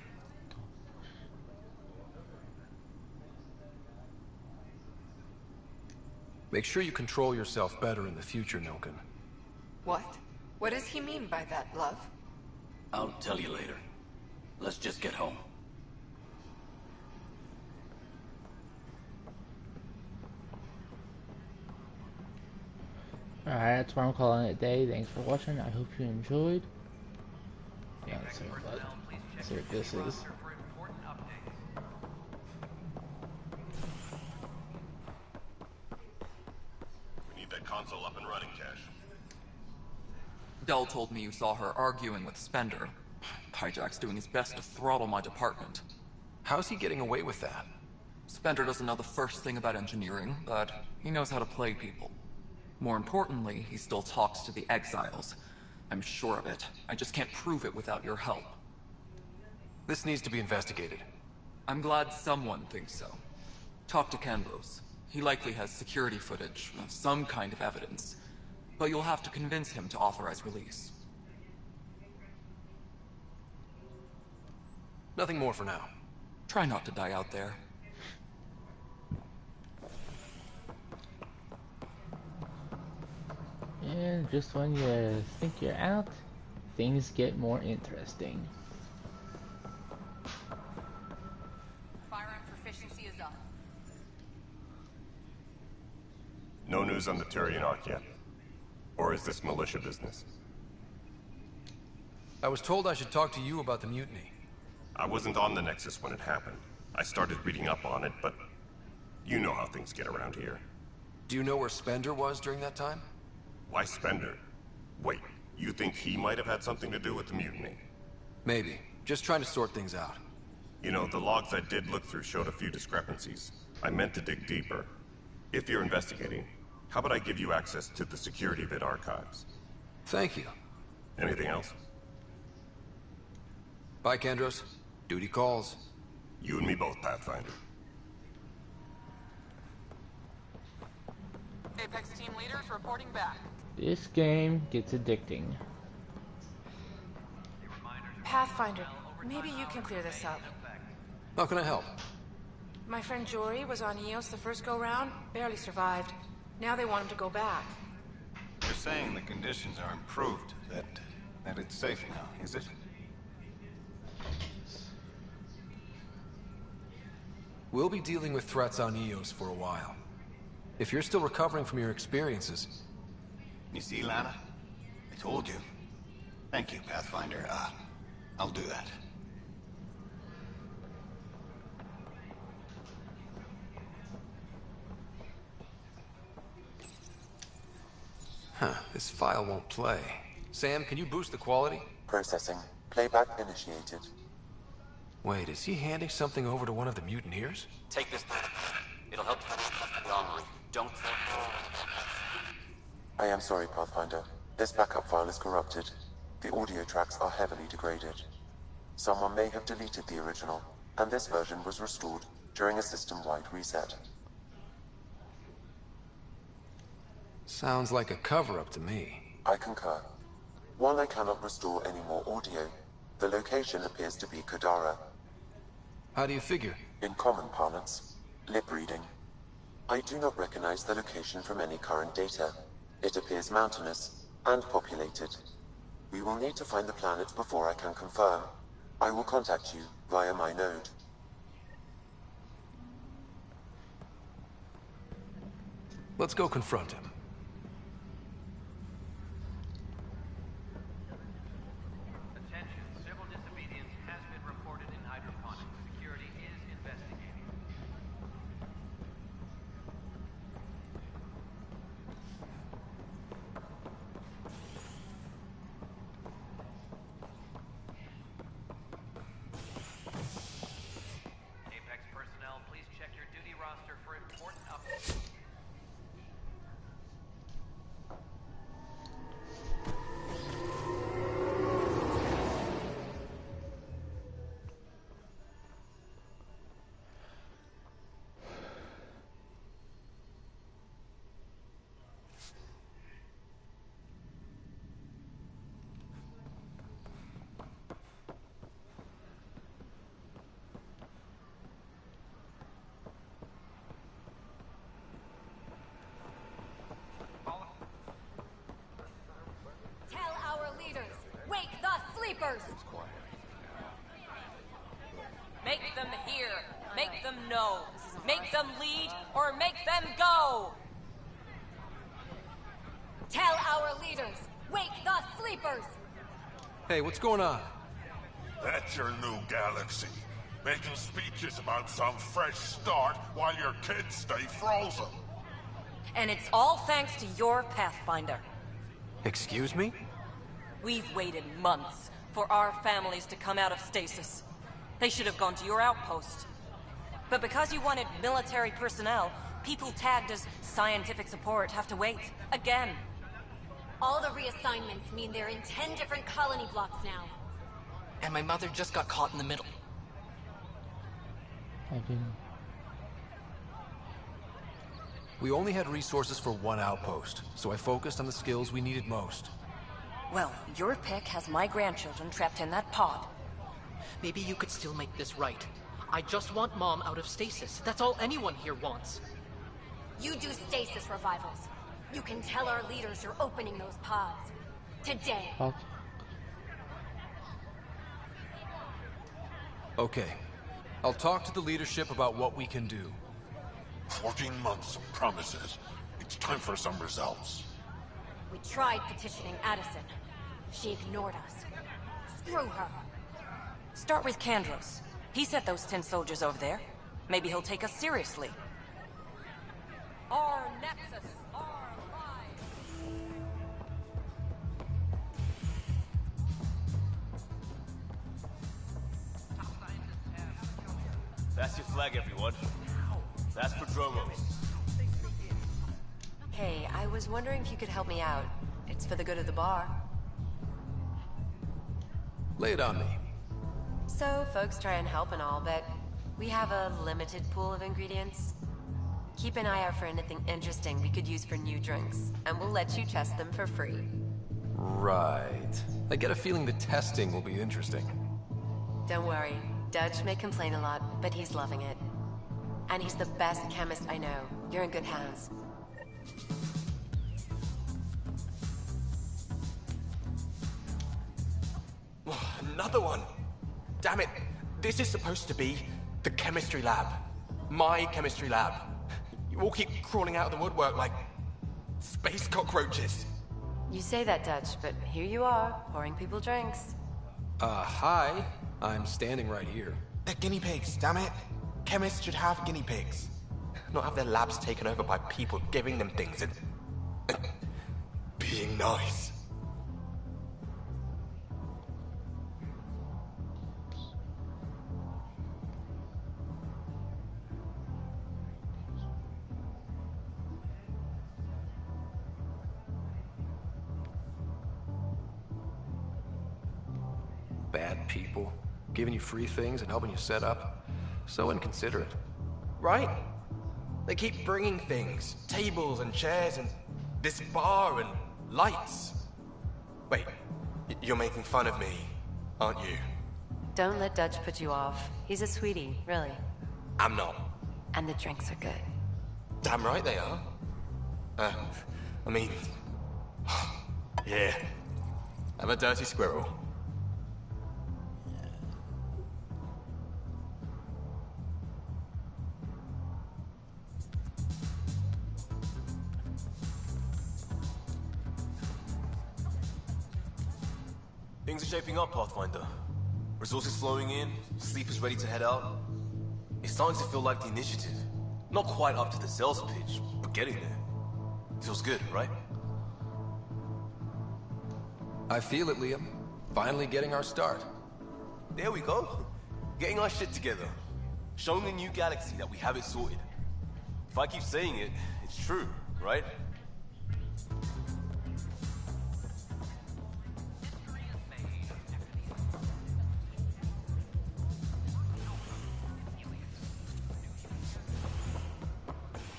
[SPEAKER 5] Make sure you control yourself better in the future, Nilken.
[SPEAKER 4] What? What does he mean by that, love?
[SPEAKER 3] I'll tell you later. Let's just get home.
[SPEAKER 1] Alright, that's why I'm calling it a day. Thanks for watching. I hope you enjoyed. Yeah, let's see what this is.
[SPEAKER 14] We need that console up and running, Cash.
[SPEAKER 19] Dell told me you saw her arguing with Spender. Hijack's doing his best to throttle my department.
[SPEAKER 5] How's he getting away with that?
[SPEAKER 19] Spender doesn't know the first thing about engineering, but he knows how to play people. More importantly, he still talks to the exiles. I'm sure of it. I just can't prove it without your help.
[SPEAKER 5] This needs to be investigated.
[SPEAKER 19] I'm glad someone thinks so. Talk to Candros. He likely has security footage, some kind of evidence. But you'll have to convince him to authorize release.
[SPEAKER 5] Nothing more for now.
[SPEAKER 19] Try not to die out there.
[SPEAKER 1] And just when you think you're out, things get more interesting.
[SPEAKER 6] Firearm proficiency is up.
[SPEAKER 14] No news on the Turian Arc yet? Or is this militia business?
[SPEAKER 5] I was told I should talk to you about the mutiny.
[SPEAKER 14] I wasn't on the Nexus when it happened. I started reading up on it, but you know how things get around here.
[SPEAKER 5] Do you know where Spender was during that time?
[SPEAKER 14] Why Spender? Wait, you think he might have had something to do with the mutiny?
[SPEAKER 5] Maybe. Just trying to sort things out.
[SPEAKER 14] You know, the logs I did look through showed a few discrepancies. I meant to dig deeper. If you're investigating, how about I give you access to the security vid archives?
[SPEAKER 5] Thank you.
[SPEAKER 14] Anything else?
[SPEAKER 5] Bye, Candros. Duty calls.
[SPEAKER 14] You and me both, Pathfinder.
[SPEAKER 4] Apex team leaders reporting back.
[SPEAKER 1] This game gets addicting.
[SPEAKER 4] Pathfinder, maybe you can clear this up.
[SPEAKER 5] How can I help?
[SPEAKER 4] My friend Jory was on EOS the first go-round, barely survived. Now they want him to go back.
[SPEAKER 17] You're saying the conditions are improved, that it's safe now, is it?
[SPEAKER 5] We'll be dealing with threats on EOS for a while. If you're still recovering from your experiences...
[SPEAKER 17] You see, Lana? I told you. Thank you, Pathfinder. I'll do that.
[SPEAKER 5] Huh, this file won't play. Sam, can you boost the quality?
[SPEAKER 16] Processing. Playback initiated.
[SPEAKER 5] Wait, is he handing something over to one of the mutineers?
[SPEAKER 9] Take this. It'll help you online. Don't...
[SPEAKER 16] I am sorry, Pathfinder. This backup file is corrupted. The audio tracks are heavily degraded. Someone may have deleted the original, and this version was restored during a system-wide reset.
[SPEAKER 5] Sounds like a cover-up to me.
[SPEAKER 16] I concur. While I cannot restore any more audio, the location appears to be Kadara.
[SPEAKER 5] How do you figure?
[SPEAKER 16] In common parlance, lip reading. I do not recognize the location from any current data. It appears mountainous and populated. We will need to find the planet before I can confirm. I will contact you via my node.
[SPEAKER 5] Let's go confront him.
[SPEAKER 12] sleepers!
[SPEAKER 2] Make them hear. Make them know. Make them lead or make them go!
[SPEAKER 12] Tell our leaders, wake the sleepers!
[SPEAKER 5] Hey, what's going on?
[SPEAKER 10] That's your new galaxy. Making speeches about some fresh start while your kids stay frozen.
[SPEAKER 2] And it's all thanks to your Pathfinder.
[SPEAKER 5] Excuse me?
[SPEAKER 2] We've waited months for our families to come out of stasis. They should have gone to your outpost. But because you wanted military personnel, people tagged as scientific support have to wait. Again.
[SPEAKER 12] All the reassignments mean they're in 10 different colony blocks now.
[SPEAKER 18] And my mother just got caught in the middle.
[SPEAKER 1] I didn't.
[SPEAKER 5] We only had resources for one outpost, so I focused on the skills we needed most.
[SPEAKER 2] Well, your pick has my grandchildren trapped in that pod.
[SPEAKER 18] Maybe you could still make this right. I just want Mom out of stasis. That's all anyone here wants.
[SPEAKER 12] You do stasis revivals. You can tell our leaders you're opening those pods. Today.
[SPEAKER 1] Fuck.
[SPEAKER 5] Okay. I'll talk to the leadership about what we can do.
[SPEAKER 10] 14 months of promises. It's time for some results.
[SPEAKER 12] We tried petitioning Addison. She ignored us. Screw her.
[SPEAKER 2] Start with Kandros. He sent those 10 soldiers over there. Maybe he'll take us seriously. Our Nexus.
[SPEAKER 13] That's your flag, everyone. That's Prodromos.
[SPEAKER 15] Hey, I was wondering if you could help me out. It's for the good of the bar.
[SPEAKER 5] Lay it on me.
[SPEAKER 15] So, folks try and help and all, but we have a limited pool of ingredients. Keep an eye out for anything interesting we could use for new drinks, and we'll let you test them for free.
[SPEAKER 5] Right. I get a feeling the testing will be interesting.
[SPEAKER 15] Don't worry. Dutch may complain a lot, but he's loving it. And he's the best chemist I know. You're in good hands.
[SPEAKER 24] Another one! Damn it! This is supposed to be the chemistry lab. My chemistry lab. You all keep crawling out of the woodwork like space cockroaches.
[SPEAKER 15] You say that, Dutch, but here you are, pouring people drinks.
[SPEAKER 5] Hi. I'm standing right here.
[SPEAKER 24] They're guinea pigs, damn it. Chemists should have guinea pigs. Not have their labs taken over by people giving them things and being nice.
[SPEAKER 5] Bad people. Giving you free things and helping you set up. So inconsiderate.
[SPEAKER 24] Right? They keep bringing things. Tables and chairs and this bar and lights. Wait, you're making fun of me, aren't you?
[SPEAKER 15] Don't let Dutch put you off. He's a sweetie, really.
[SPEAKER 24] I'm not.
[SPEAKER 15] And the drinks are good.
[SPEAKER 24] Damn right they are. I mean... yeah. I'm a dirty squirrel.
[SPEAKER 13] Things are shaping up, Pathfinder. Resources flowing in, sleepers ready to head out. It's starting to feel like the initiative. Not quite up to the sales pitch, but getting there. Feels good, right?
[SPEAKER 5] I feel it, Liam. Finally getting our start.
[SPEAKER 13] There we go. Getting our shit together. Showing the new galaxy that we have it sorted. If I keep saying it, it's true, right?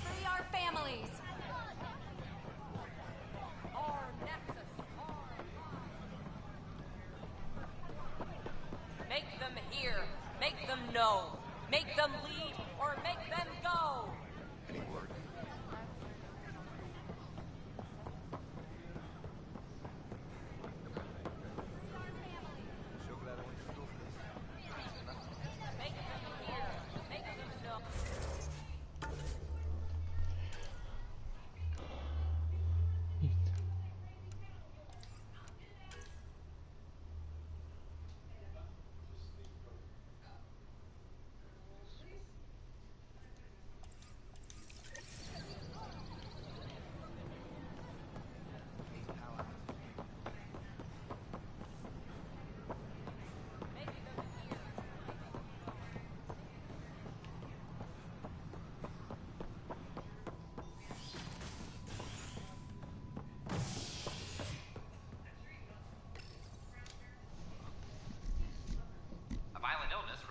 [SPEAKER 12] Free our families!
[SPEAKER 2] Make them hear. Make them know. Make them lead or make them go.
[SPEAKER 10] Any word?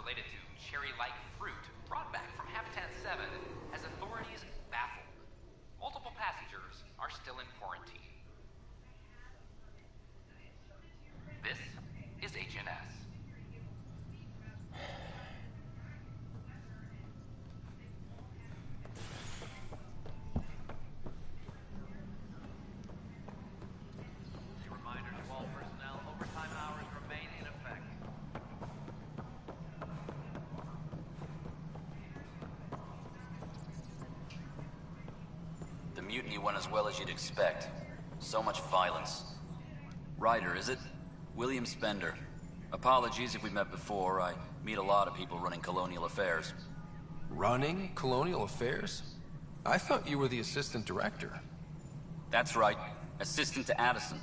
[SPEAKER 8] related to cherry-like fruit brought back from Habitat 7 as authorities baffled. Multiple passengers are still in quarantine. This is HNS. A reminder to all personnel, overtime hours remain in effect.
[SPEAKER 9] The mutiny went as well as you'd expect. So much violence. Ryder, is it? William Spender. Apologies if we met before. I meet a lot of people running colonial affairs.
[SPEAKER 5] Running colonial affairs? I thought you were the assistant director.
[SPEAKER 9] That's right. Assistant to Addison.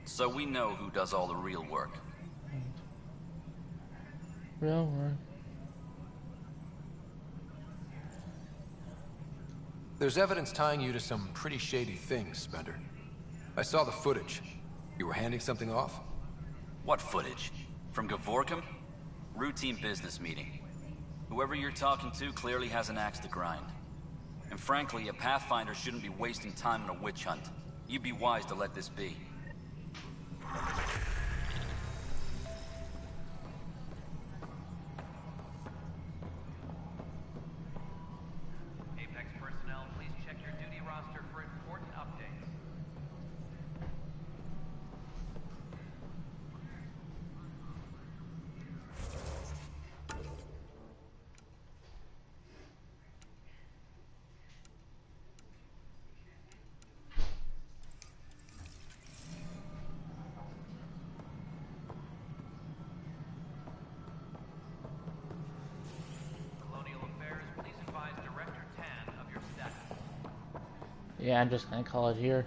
[SPEAKER 9] So we know who does all the real work.
[SPEAKER 1] Real work.
[SPEAKER 5] There's evidence tying you to some pretty shady things, Spender. I saw the footage. You were handing something off?
[SPEAKER 9] What footage? From Gavorkum? Routine business meeting. Whoever you're talking to clearly has an axe to grind. And frankly, a Pathfinder shouldn't be wasting time on a witch hunt. You'd be wise to let this be.
[SPEAKER 8] Apex personnel, please check your duty roster for important updates. Colonial Affairs, please advise Director Tan of your status.
[SPEAKER 1] Yeah, I'm just gonna call it here.